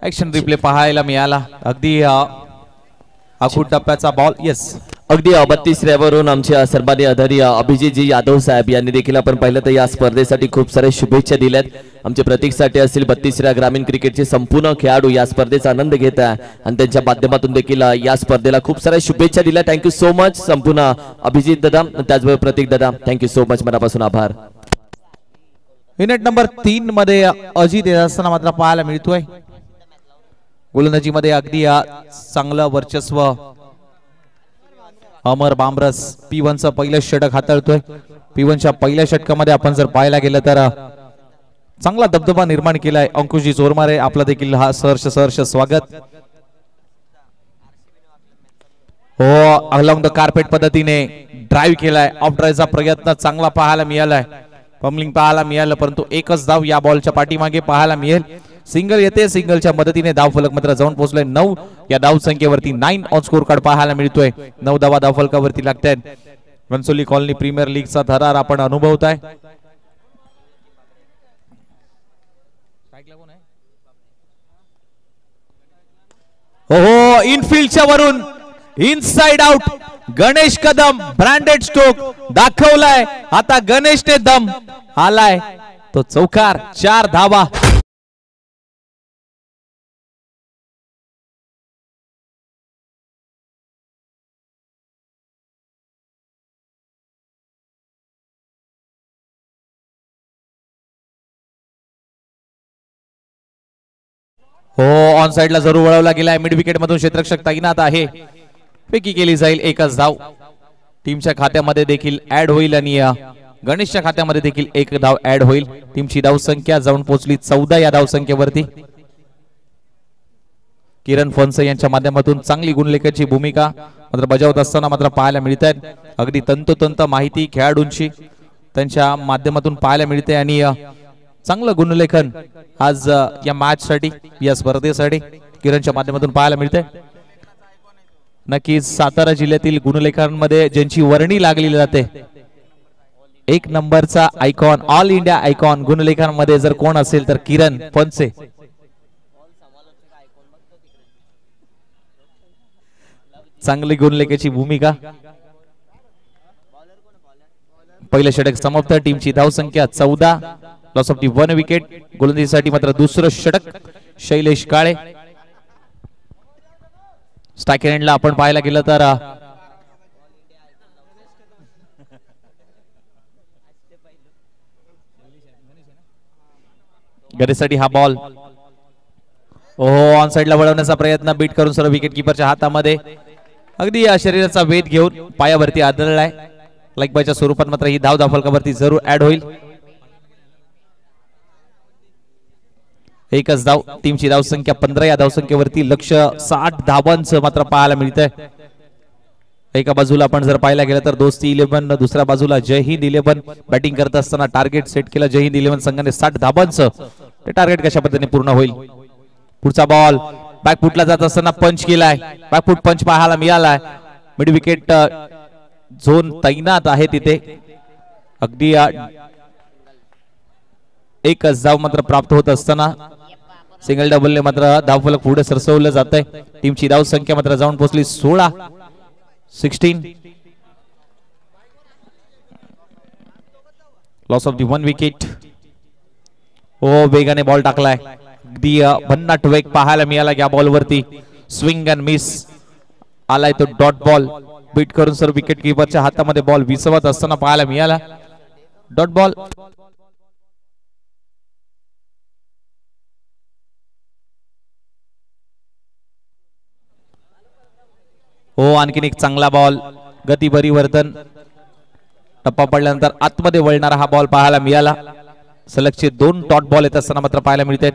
S7: ऍक्शन रिप्ले पाहायला मिळाला. अगदी आखूड टप्प्याचा बॉल. येस,
S3: अगदी 32 वरून आमच्या सर्वांनी आदरणीय अभिजितजी यादव साहेब यांनी देखील आपण पाहिलं तर या स्पर्धेसाठी खूप सारे शुभेच्छा दिल्यात. आमचे प्रतीकसाठी असतील 32 ग्रामीण क्रिकेटचे संपूर्ण खेळाडू या स्पर्धेचा आनंद घेत आहे आणि त्यांच्या माध्यमातून देखील या स्पर्धेला खूप साऱ्या शुभेच्छा दिल्या. थँक्यू सो मच संपूर्ण अभिजित दादा, त्याचबरोबर प्रतीक दादा, थँक्यू सो मच, मनापासून आभार.
S7: युनिट नंबर 3 मध्ये अजित येत असताना मात्र पाहायला मिळतोय. गोलंदाजीमध्ये अगदी चांगलं वर्चस्व अमर बामरस P1चं पहिलं षटक हाताळतोय. P1च्या पहिल्या षटकामध्ये आपण जर पाहायला गेलं तर चांगला दबदबा निर्माण केलाय. अंकुशजी चोरमारे, आपलं देखील हा सहर्ष स्वागत. हो, अलॉंग द कार्पेट पद्धतीने ड्राईव्ह केलाय. ऑफ ड्राईव्हचा प्रयत्न चांगला पाहायला मिळालाय, पम्बलिंग पाहायला मिळालं, परंतु एकच धाव या बॉलच्या पाठीमागे पाहायला मिळेल. सिंगल येते, सिंगलच्या मदतीने धाव फलक मात्र जाऊन पोहोचलोय 9 या धाव संख्येवरती. 9 ऑन स्कोर कार्ड पाहायला मिळतोय. 9 धावा धाव फलकावरती लागतात. घनसोली कॉलनी प्रीमियर लीगचा थरार आपण अनुभवताय. हो, इनफिल्डच्या वरून inside out Ganesh Kadam, branded stroke दाखवलाय. आता गणेशने दम आलाय, तो चौकार. 4 धावा. हो, ऑन साइडला जरूर वळवला गेलाय. मिड विकेट मधून क्षेत्ररक्षक तैनात आहे. फेकी केली जाईल. एकच धाव टीमच्या खात्यामध्ये देखील ऍड होईल आणि गणेशच्या खात्यामध्ये देखील 1 धाव ऍड होईल. टीमची धाव संख्या जाऊन पोहोचली 14 या धाव संख्येवरती. किरण फणसे यांच्या माध्यमातून चांगली गुणलेखनाची भूमिका मात्र बजावत असताना मात्र पाहायला मिळत आहे. अगदी तंतोतंत माहिती खेळाडूंची त्यांच्या माध्यमातून पाहायला मिळते आणि चांगलं गुणलेखन आज या मॅच साठी, या स्पर्धेसाठी किरणच्या माध्यमातून पाहायला मिळते. नक्कीच सातारा जिल्ह्यातील गुणलेखनामध्ये ज्यांची वर्णी लागलेली जाते, 1 नंबरचा आयकॉन, ऑल इंडिया आयकॉन गुणलेखनामध्ये जर कोण असेल तर किरण फणसे. चांगली गुणलेखाची भूमिका. पहिलं षटक समाप्त. टीमची धाव संख्या 14, लॉस ऑफ दी 1 विकेट. गोलंदाजीसाठी मात्र दुसरं षटक शैलेश काळे. स्ट्राईक एंडला आपण पाहायला गेलं तर गणेशसाठी हा बॉल. ओहो, ऑन साइडला वळवण्याचा प्रयत्न, बीट करून सर्व विकेट किपरच्या हातामध्ये. अगदी या शरीराचा वेध घेऊन पायावरती आदळलाय. लाईक बायच्या स्वरूपात मात्र ही धाव फलकावरती जरूर ऍड होईल. एकच धाव. टीमची धाव संख्या 15 या धाव संख्येवरती. लक्ष 60 धावांचं मात्र पाहायला मिळतंय. एका बाजूला आपण जर पाहायला गेलं तर दोस्ती 11, दुसऱ्या बाजूला जय हिंद 11 बॅटिंग करत असताना टार्गेट सेट केलं जय हिंद 11 संघाने 60 धावांचं. ते टार्गेट कशा पद्धतीने पूर्ण होईल. पुढचा बॉल बॅकफुटला जात असताना पंच केलाय. बॅकफुट पंच पाहायला मिळालाय. मिड विकेट झोन तैनात आहे तिथे. अगदी एकच धाव मात्र प्राप्त होत असताना सिंगल डबलने मात्र धावफलक पुढे सरसवलं जात आहे. टीमची धाव संख्या मात्र जाऊन पोहोचली 16. Loss of the 1 wicket. ओ, वेगाने बॉल टाकलाय. अगदी भन्नाट वेग पाहायला मिळाला या बॉलवरती. स्विंग अँड मिस आलाय तो डॉट बॉल. बीट करून सर विकेट किपरच्या हातामध्ये बॉल विसवत असताना पाहायला मिळाला. Dot ball. हो, आणखीन एक चांगला बॉल. गती परिवर्तन. टप्पा पडल्यानंतर आतमध्ये वळणारा हा बॉल पाहायला मिळाला. सलगचे 2 डॉट बॉल येत असताना मात्र पाहायला मिळते.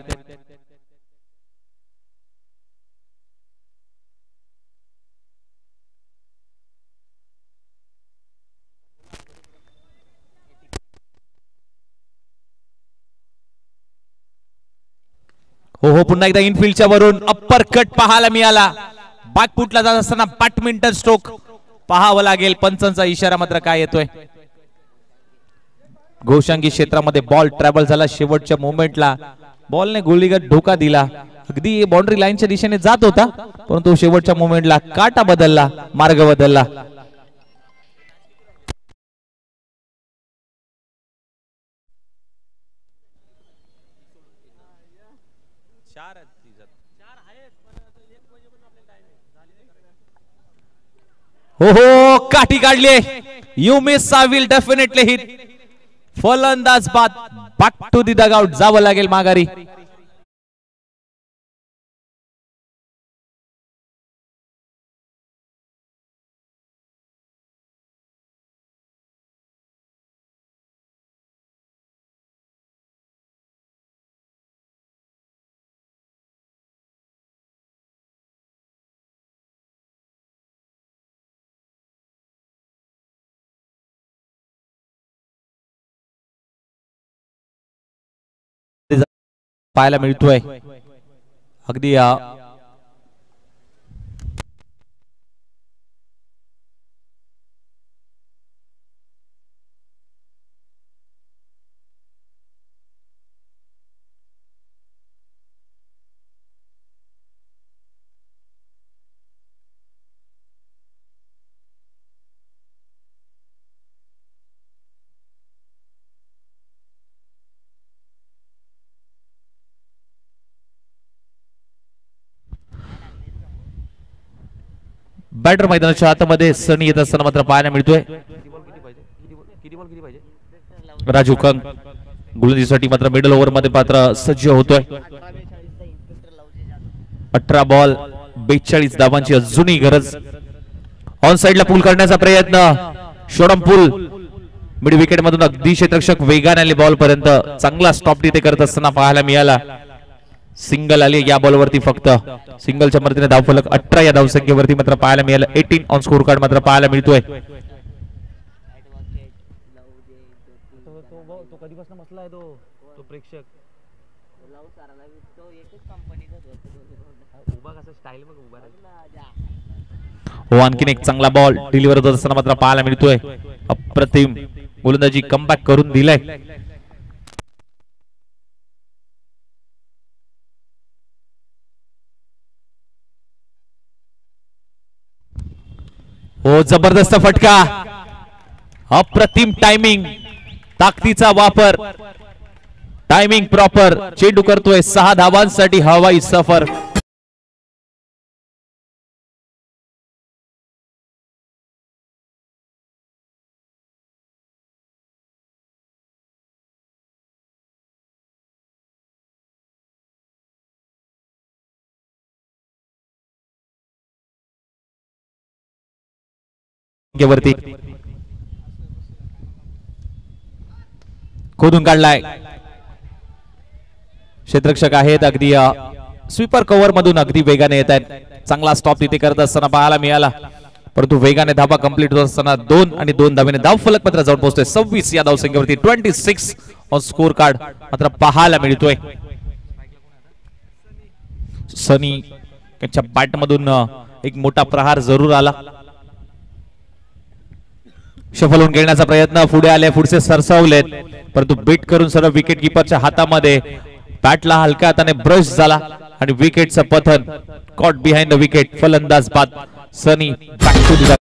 S7: हो, पुन्हा एकदा इनफिल्डच्या वरून अप्पर कट पाहायला मिळाला. बॅकफुटला जात असताना बॅडमिंटन स्ट्रोक पाहावं लागेल. पंचांचा इशारा मात्र काय येतोय. घोषांगी क्षेत्रामध्ये बॉल ट्रॅव्हल झाला. शेवटच्या मोमेंटला बॉलने गोलीगत धोका दिला अगदी बाउंड्री लाईनच्या दिशेने जात होता, परंतु शेवटच्या मोमेंटला काटा बदलला, मार्ग बदलला. हो हो, काठी काढली. You miss, I will definitely hit. फलंदाज बाद, बॅक टू दी डगआउट, जावं लागेल माघारी. पाहायला मिळतोय अगदी बॅटर मैदानाच्या आतमध्ये सनी येत असताना मात्र पाहायला मिळतोय. राजू कंग गोलंदाजीसाठी मात्र मिडल ओव्हर मध्ये मात्र सज्ज होतोय. 18 बॉल 42 धावांची अजूनही गरज. ऑन साइडला पूल करण्याचा प्रयत्न, शॉर्ट पूल मिड विकेट मधून अगदी क्षेत्ररक्षक वेगाने आले बॉल पर्यंत. चांगला स्टॉप तिथे करत असताना पाहायला मिळाला. सिंगल आली या बॉलवरती, फक्त सिंगलच्या मदतीने धावफलक 18 या धावसंख्येवरती मात्र पाहायला मिळालं. 18 ऑन स्कोर कार्ड मात्र पाहायला मिळतोय. हो, आणखीन एक चांगला बॉल डिलिव्हर होत असताना मात्र पाहायला मिळतोय. अप्रतिम गोलंदाजी कमबॅक करून दिलाय. हो, जबरदस्त फटका, अप्रतिम टायमिंग, ताकदीचा वापर, टायमिंग प्रॉपर. चेंडू करतोय 6 धावांसाठी हवाई सफर. वरती खोदून काढलाय. क्षेत्ररक्षक आहेत अगदी स्वीपर कव्हर मधून अगदी वेगाने येत आहेत. चांगला स्टॉप तिथे करत असताना पाहायला मिळाला, परंतु वेगाने धाबा कंप्लीट होत असताना 2 आणि 2 धावेने धाव फलक मात्र जाऊन पोहोचतोय. 26 या धावसंख्येवरती 26 ऑन स्कोर कार्ड मात्र पाहायला मिळतोय. सनी त्यांच्या बॅट मधून एक मोठा प्रहार जरूर आला. शफल होऊन खेळण्याचा प्रयत्न, पुढे आले, पुढचे सरसावलेत, परंतु बीट करून सर्व विकेट किपरच्या हातामध्ये बॅटला हलक्या हाताने ब्रश झाला आणि विकेटचं पतन. कॉट बिहाइंड द विकेट, फलंदाज बाद. सनी बॅक टू द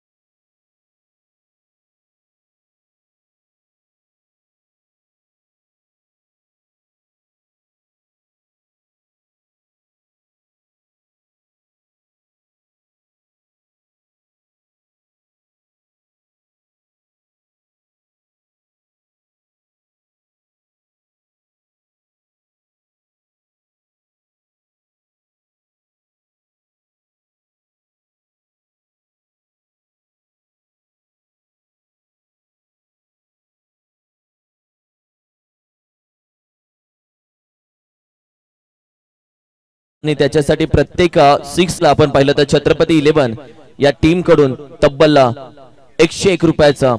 S3: आणि त्याच्यासाठी प्रत्येक 6 ला आपण पाहिलं तर छत्रपती 11 या टीम कडून तब्बल 101 रुपयाचं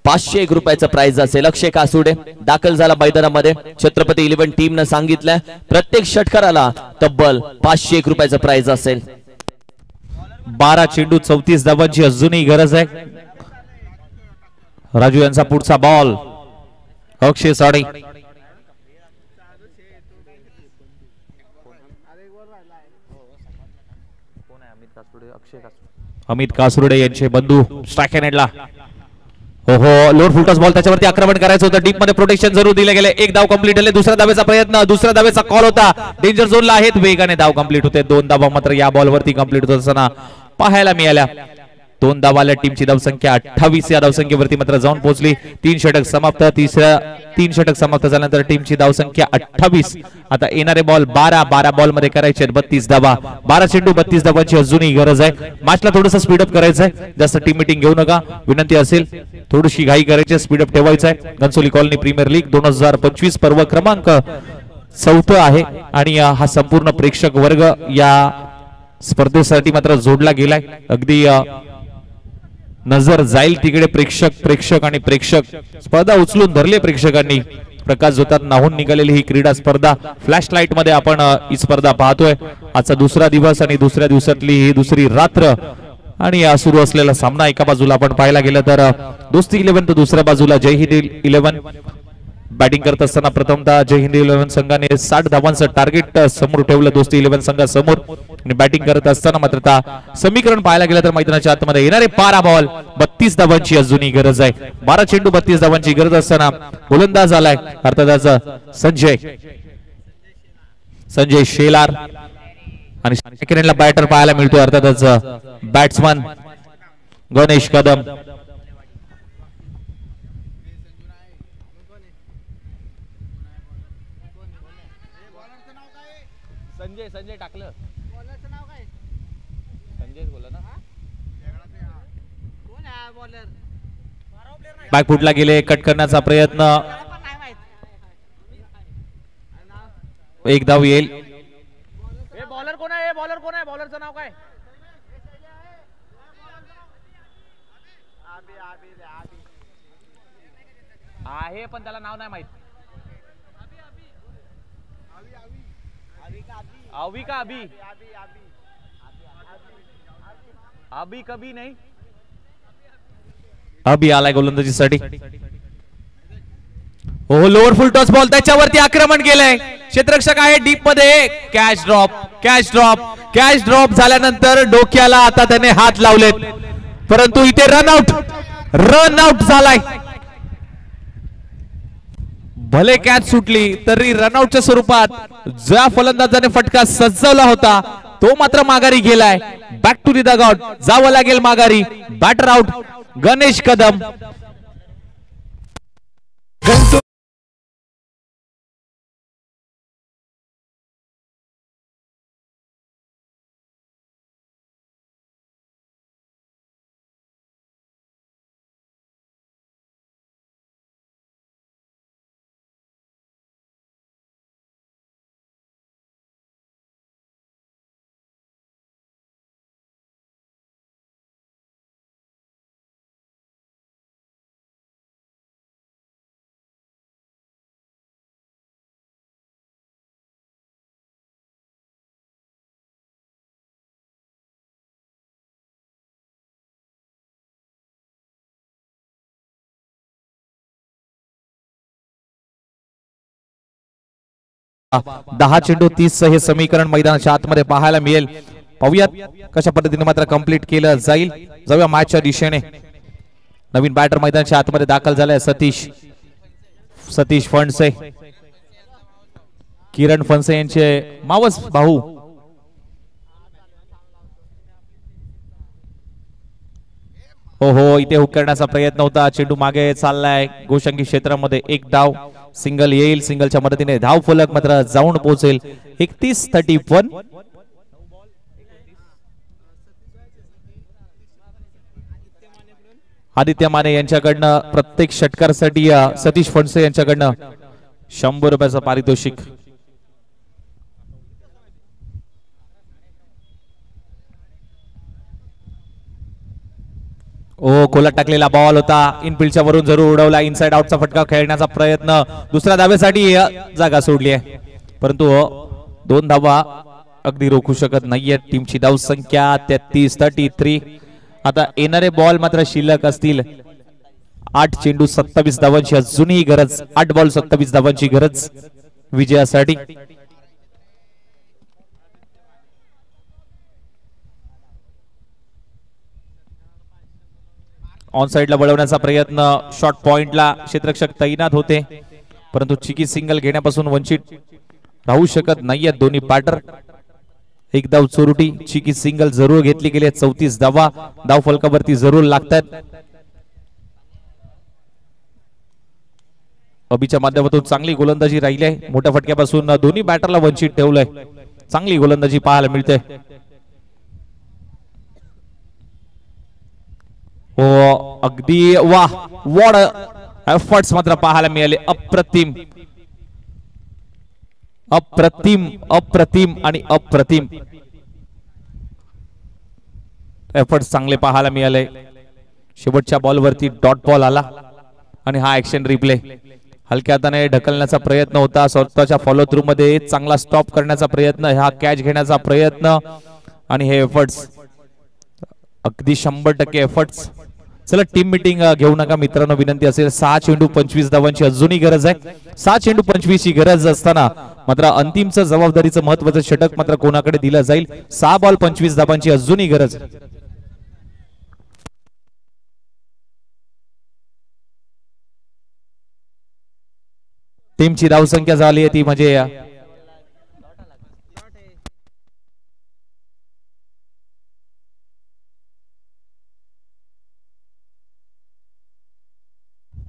S3: 501 रुपयाचं प्राइज असेल. अक्षय कासुडे दाखल झाला मैदानामध्ये. छत्रपती 11 टीम न सांगितलं प्रत्येक षटकाराला तब्बल 501 रुपयाचं प्राइज असेल.
S7: 12 चेंडू 34 धावांची अजूनही गरज आहे. राजू यांचा पुढचा बॉल, अक्षय साडे अमित कासुर्डे यांचे बंधू स्ट्राईक हँडला. हो लोअर फुलटॉस बॉल त्याच्यावरती आक्रमण करायचं होतं. डीप मध्ये प्रोटेक्शन जरूर दिले गेले. एक धाव कंप्लीट झाले. दुसऱ्या धावेचा प्रयत्न, दुसऱ्या धावेचा कॉल होता. डेंजर झोनला आहेत. वेगाने धाव कंप्लीट होते. 2 धावा मात्र या बॉलवरती कंप्लीट होत असताना पाहायला मिळाल्या. 2 धावाला टीमची धावसंख्या 28 या धावसंख्येवरती मात्र जाऊन पोहोचली. 3 षटक समाप्त. 3 षटक समाप्त झाल्यानंतर टीमची धावसंख्या 28. आता येणारे बॉल 12 बॉल मध्ये करायचे 32 धावा. 12 चेंडू 32 धावांची अजूनही गरज आहे. मॅचला थोडंसं स्पीडअप करायचंय. जास्त टीम मिटिंग घेऊ नका. विनंती असेल थोडीशी घाई करायची, स्पीडअप ठेवायचं आहे. घनसोली कॉलनी प्रीमियर लीग 2025 पर्व क्रमांक 4 आहे आणि हा संपूर्ण प्रेक्षक वर्ग या स्पर्धेसाठी मात्र जोडला गेलाय. अगदी नजर जाईल तिकडे प्रेक्षक आणि प्रेक्षक. स्पर्धा उचलून धरले प्रेक्षकांनी. प्रकाश जोतात नाहून निघालेली ही क्रीडा स्पर्धा फ्लॅश लाईट मध्ये आपण ही स्पर्धा पाहतोय. आजचा दुसरा दिवस आणि दुसऱ्या दिवसातली ही दुसरी रात्र आणि सुरू असलेला सामना. एका बाजूला आपण पाहायला गेलं तर दोस्ती 11 तर दुसऱ्या बाजूला जय हिंद 11. बॅटिंग करत असताना प्रथमतः जय हिंद 11 संघाने 60 धावांचं टार्गेट समोर ठेवलं दोस्ती 11 संघासमोर. आणि बॅटिंग करत असताना मात्र समीकरण पाहायला गेलं तर मैदानाच्या आतमध्ये येणारे 12 बॉल 32 धावांची अजूनही गरज आहे. 12 चेंडू 32 धावांची गरज असताना गोलंदाज आलाय अर्थातच संजय शेलार आणि सेकंडला बॅटर पाहायला मिळतोय अर्थातच बॅट्समन गणेश कदम.
S3: संजय टाकलं. संजय बोला ना.
S7: बॅकफुटला गेले. कट करण्याचा प्रयत्न. एक धाव येईल.
S3: बॉलर कोण आहे? बॉलरचं नाव काय? आहे पण त्याला नाव नाही माहित. अभी कभी नहीं.
S7: अभी आलाय गोलंदाजीसाठी. हो लोअर फुल टॉस बॉल त्याच्यावरती आक्रमण केलंय. क्षेत्ररक्षक आहे डीप मध्ये. कॅच ड्रॉप झाल्यानंतर डोक्याला आता त्याने हात लावलेत परंतु इथे रन आउट झालाय. भले कॅच सुटली तरी रनआउटच्या स्वरूपात ज्या फलंदाजाने फटका सजवला होता तो मात्र माघारी गेलाय. बॅक टू दी डगआउट जावं लागेल माघारी. Batter out Ganesh Kadam. दहा चेंडू 30 हे समीकरण मैदानाच्या आतमध्ये पाहायला मिळेल. पाहूयात कशा पद्धतीने मात्र कंप्लीट केलं जाईल. जाऊया मॅचच्या दिशेने. नवीन बॅटर मैदानाच्या आतमध्ये दाखल झालाय सतीश फणसे. किरण फणसे यांचे मावस भाऊ. हो इथे हुक करण्याचा प्रयत्न होता. चेंडू मागे चाललाय गोशंकी क्षेत्रामध्ये. एक धाव सिंगल येईल. सिंगलच्या मदतीने धाव फलक मात्र जाऊन पोहोचेल 31-31. आदित्य माने यांच्याकडनं प्रत्येक षटकारासाठी सतीश फणसे यांच्याकडनं 100 रुपयाचं पारितोषिक. खोलात टाकलेला बॉल होता. इनफिल्डच्या वरून जरूर उडवला. इनसाइड आउटचा फटका खेळण्याचा प्रयत्न. दुसऱ्या धावेसाठी जागा सोडली आहे परंतु 2 धावा अगदी रोखू शकत नाहीये. टीमची धाव संख्या 33-33. आता येणारे बॉल मात्र शिल्लक असतील. 8 चेंडू 27 धावांची अजूनही गरज. 8 बॉल 27 धावांची गरज विजयासाठी. ऑन साइडला वळवण्याचा प्रयत्न, शॉर्ट पॉइंटला क्षेत्ररक्षक तैनात होते, परंतु चिकी सिंगल घेण्यापासून वंचित राहू शकत नाहीयेत दोन्ही बॅटर. एक धाव चोरुटी, चिकी सिंगल जरूर घेतली गेली. 34 धावा धाव फलकावरती जरूर लागतात. अभिच्या माध्यमातून चांगली गोलंदाजी राहिली आहे. मोठ्या फटक्यापासून दोन्ही बॅटरला वंचित ठेवलंय. चांगली गोलंदाजी पाहायला मिळते. हो अगदी वाह, वॉट एफर्ट्स मात्र पाहायला मिळाले. अप्रतिम अप्रतिम अप्रतिम आणि अप्रतिम एफर्ट्स चांगले पाहायला मिळाले. शेवटच्या बॉलवरती डॉट बॉल आला आणि हा ऍक्शन रिप्ले हलक्या हाताने ढकलण्याचा प्रयत्न होता. स्वतःच्या फॉलो थ्रू मध्ये चांगला स्टॉप करण्याचा प्रयत्न, हा कॅच घेण्याचा प्रयत्न आणि हे एफर्ट्स अगदी 100% एफर्ट्स. चला टीम मीटिंग घेऊ नका मित्रांनो, विनंती असेल. 6 चेंडू 25 धावांची अजूनही गरज आहे. 6 चेंडू 25 ची गरज असताना मात्र अंतिमचं जबाबदारीचं महत्वाचं षटक मात्र कोणाकडे दिलं जाईल. 6 बॉल 25 धावांची अजूनही गरज. टीमची धावसंख्या झाली आहे ती म्हणजे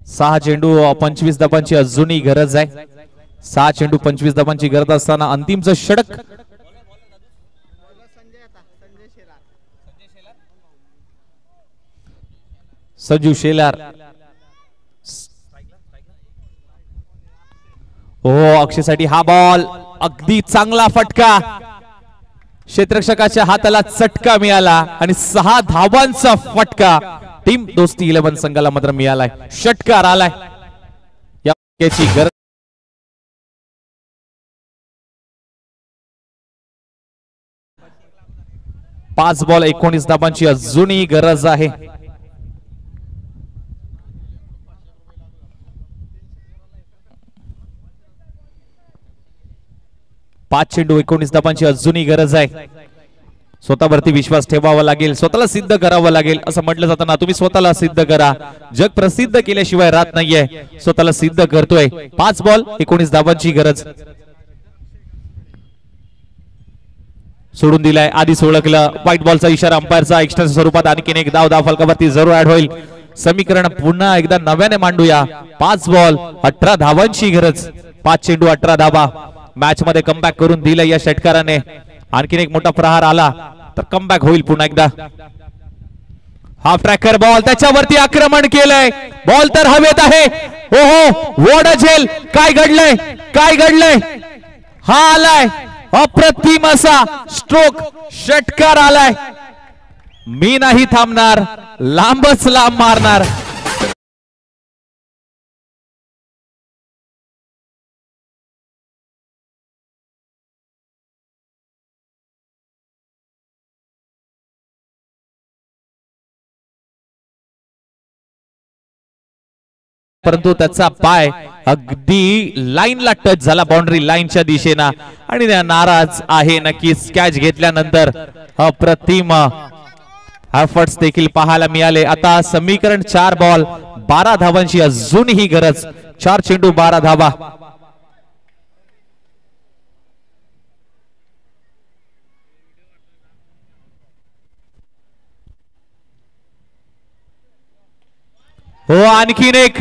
S7: 6 चेंडू 25 धावांची अजूनही गरज आहे. 6 चेंडू 25 धावांची गरज असताना अंतिमचं षटक संजू शेलार. हो अक्षयसाठी हा बॉल अगदी चांगला फटका, क्षेत्ररक्षकाच्या हाताला चटका मिळाला आणि 6 धावांचा फटका टीम दोस्ती 11 संघाला मात्र मिळालाय. षटकार आलाय. या फटक्याची गरज. पाच बॉल 19 धावांची अजूनही गरज आहे. 5 चेंडू 19 धावांची अजूनही गरज आहे. स्वतःवरती विश्वास ठेवावा लागेल, स्वतःला सिद्ध करावं लागेल असं म्हटलं जातं ना. तुम्ही स्वतःला सिद्ध करा, जग प्रसिद्ध केल्याशिवाय राहत नाहीये. स्वतःला सिद्ध करतोय. 5 बॉल 19 धावांची गरज. सोडून दिलाय, आधीच ओळखलं. व्हाईट बॉलचा इशारा अंपायरचा. एक्स्ट्रा स्वरूपात आणखीन एक धाव धाव फलकावरती जरूर ऍड होईल. समीकरण पुन्हा एकदा नव्याने मांडूया. 5 बॉल 18 धावांची गरज. 5 चेंडू 18 धावा. मॅच मध्ये कमबॅक करून दिलं या षटकाराने. आणखीन एक मोठा प्रहार आला तर कमबॅक होईल पुन्हा एकदा. हाफ ट्रॅकर बॉल, त्याच्यावरती आक्रमण केलंय. बॉल तर हवेत आहे. ओहो वॉट अ झेल. काय घडलंय, काय घडलंय. हा आलाय अप्रतिम असा स्ट्रोक, षटकार आलाय. मी नाही थांबणार, लांबच लांब मारणार. परंतु त्याचा पाय अगदी लाईनला टच झाला, बाउंड्री लाईनच्या दिशेनं, आणि नाराज आहे नक्कीच. कॅच घेतल्यानंतर अप्रतिम एफर्ट्स देखील पाहायला मिळाले. आता समीकरण 4 बॉल 12 धावांची अजूनही गरज. 4 चेंडू 12 धावा. हो आणखीन एक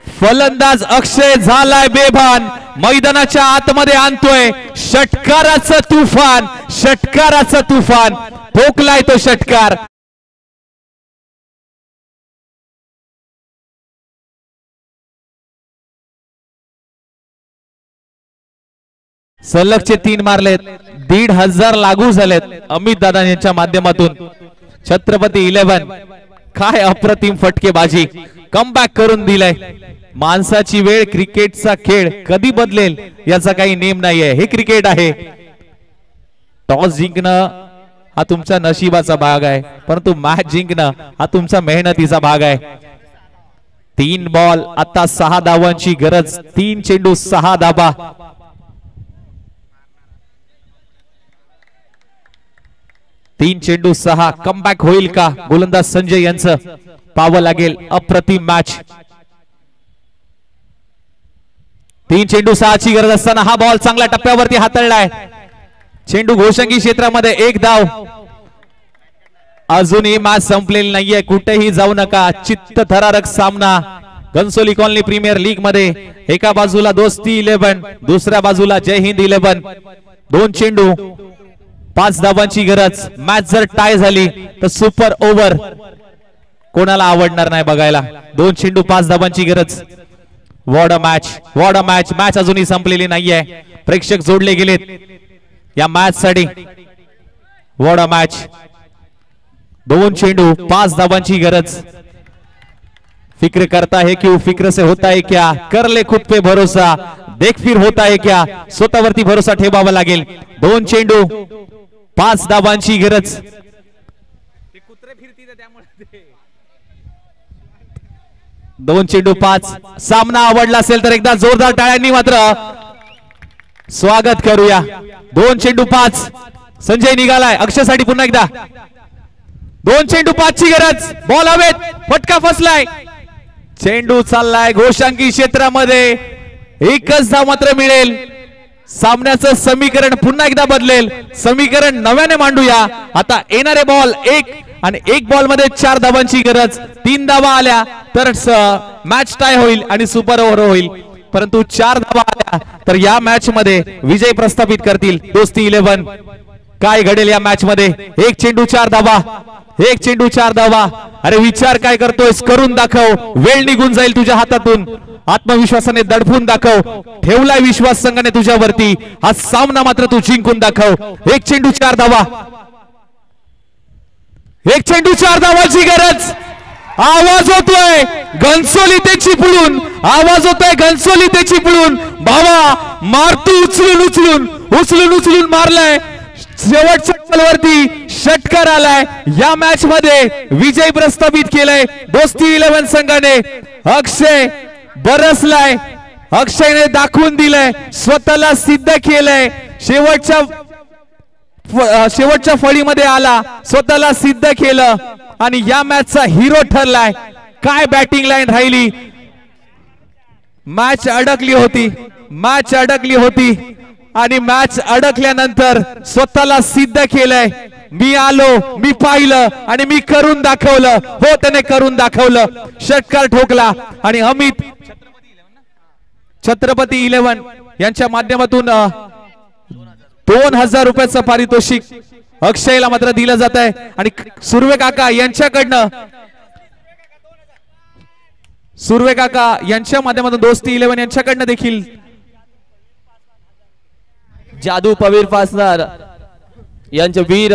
S7: फलंदाज अक्षय झालाय बेभान. मैदानाच्या आतमध्ये आणतोय षटकाराचं तुफान, षटकाराचं तुफान. ठोकलाय तो षटकार. सलगचे 3 मारलेत. 1500 लागू झालेत अमित दादा यांच्या माध्यमातून. छत्रपती 11 काय अप्रतिम फटकेबाजी. कमबॅक करून दिलाय. माणसाची वेळ, क्रिकेटचा खेळ कधी बदलेल याचा काही नेम नाहीये. हे क्रिकेट आहे. टॉस जिंकणं हा तुमचा नशिबाचा भाग आहे, परंतु मॅच जिंकणं हा तुमचा मेहनतीचा भाग आहे. 3 बॉल आता 6 धावांची गरज. 3 चेंडू 6 धावा. तीन चेंडू 6. कमबॅक होईल का गोलंदाज संजय यांचं. पाहावं लागेल अप्रतिम मॅच. 3 चेंडू 6ची गरज असताना हा बॉल चांगल्या टप्प्यावरती हाताळलाय. चेंडू घोषंगी क्षेत्रामध्ये 1 धाव. अजूनही मॅच संपलेली नाहीये, कुठेही जाऊ नका. चित्तथरारक सामना घनसोली कॉलनी प्रीमियर लीग मध्ये. एका बाजूला दोस्ती 11, दुसऱ्या बाजूला जय हिंद 11. 2 चेंडू 5 धावांची गरज. मॅच जर टाय झाली तर सुपर ओव्हर कोणाला आवडणार नाही बघायला. 2 चेंडू 5 धावांची गरज. What a match, what a match. Match अजूनही संपलेली नाहीये. प्रेक्षक जोडले गेलेत या मॅच साठी. What a match. 2 चेंडू 5 धावांची गरज. फिक्र करता है क्यों, फिक्र से होता है क्या, कर ले खुद पे भरोसा, देख फिर होता है क्या. स्वतःवरती भरोसा ठेवावा लागेल. 2 चेंडू 5 धावांची गरज. 2 चेंडू 5. सामना आवडला असेल तर एकदा जोरदार टाळ्यांनी मात्र स्वागत करूया. 2 चेंडू 5. संजय निघालाय अक्षयसाठी पुन्हा एकदा. 2 चेंडू 5ची गरज. बॉल हवेत, फटका फसलाय. चेंडू चाललाय घोषांकी क्षेत्रामध्ये. एकच धाव मात्र मिळेल. सामन्याचं समीकरण पुन्हा एकदा बदलेल. समीकरण नव्याने मांडूया. आता येणारे बॉल 1 आणि 1 बॉल मध्ये 4 धावांची गरज. 3 धावा आल्या तर मॅच टाय होईल आणि सुपर ओव्हर होईल. परंतु 4 धावा आल्या तर या मॅच मध्ये विजय प्रस्थापित करतील दोस्ती 11. काय घडेल या मॅच मध्ये. 1 चेंडू 4 धावा. 1 चेंडू 4 धावा. अरे विचार काय करतोयस, करून दाखव. वेळ निघून जाईल तुझ्या हातातून. आत्मविश्वासाने दडपून दाखव. ठेवलाय विश्वास संघाने तुझ्यावरती. हा सामना मात्र तू जिंकून दाखव. 1 चेंडू 4 धावा. 1 चेंडू 4 धावाची गरज. आवाज होतोय घनसोली ते चिपळूण. आवाज होतोय घनसोली ते चिपळूण. भावा मारतू उचलून उचलून उचलून उचलून मारलाय. शेवटच्या बॉलवरती षटकार आलाय. या मॅच मध्ये विजय प्रस्थापित केलाय दोस्ती 11 संघाने. अक्षय बरसलाय. अक्षयने दाखवून दिलंय, स्वतःला सिद्ध केलंय. शेवटच्या फळीमध्ये आला, स्वतःला सिद्ध केलं आणि या मॅचचा हिरो ठरलाय. काय बॅटिंग लाईन राहिली. मॅच अडकली होती, मॅच अडकली होती आणि मॅच अडकल्यानंतर स्वतःला सिद्ध केलंय. मी आलो, मी पाहिलं आणि मी करून दाखवलं. हो त्याने करून दाखवलं. षटकार ठोकला आणि अमित छत्रपती 11 यांच्या माध्यमातून 2000 रुपयाचं पारितोषिक अक्षयला मात्र दिलं जात आहे. आणि सुर्वे काका यांच्या माध्यमातून दोस्ती 11 यांच्याकडनं देखील
S3: जादू पवीर फासनार यांच्या वीर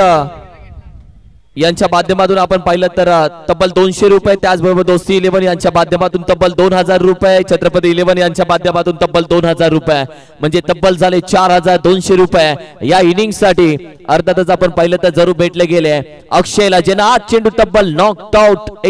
S3: यांच्या माध्यमातून आपण पाहिलं तर तब्बल 200 रुपये. त्याचबरोबर दोस्ती 11 यांच्या माध्यमातून तब्बल 2000 रुपये. छत्रपती 11 यांच्या माध्यमातून तब्बल 2000 रुपये. म्हणजे तब्बल झाले 4200 रुपये या इनिंग्स साठी. अर्थातच आपण पाहिलं तर जरूर भेटले गेले अक्षयला, ज्यानं 8 चेंडू तब्बल नॉकआउट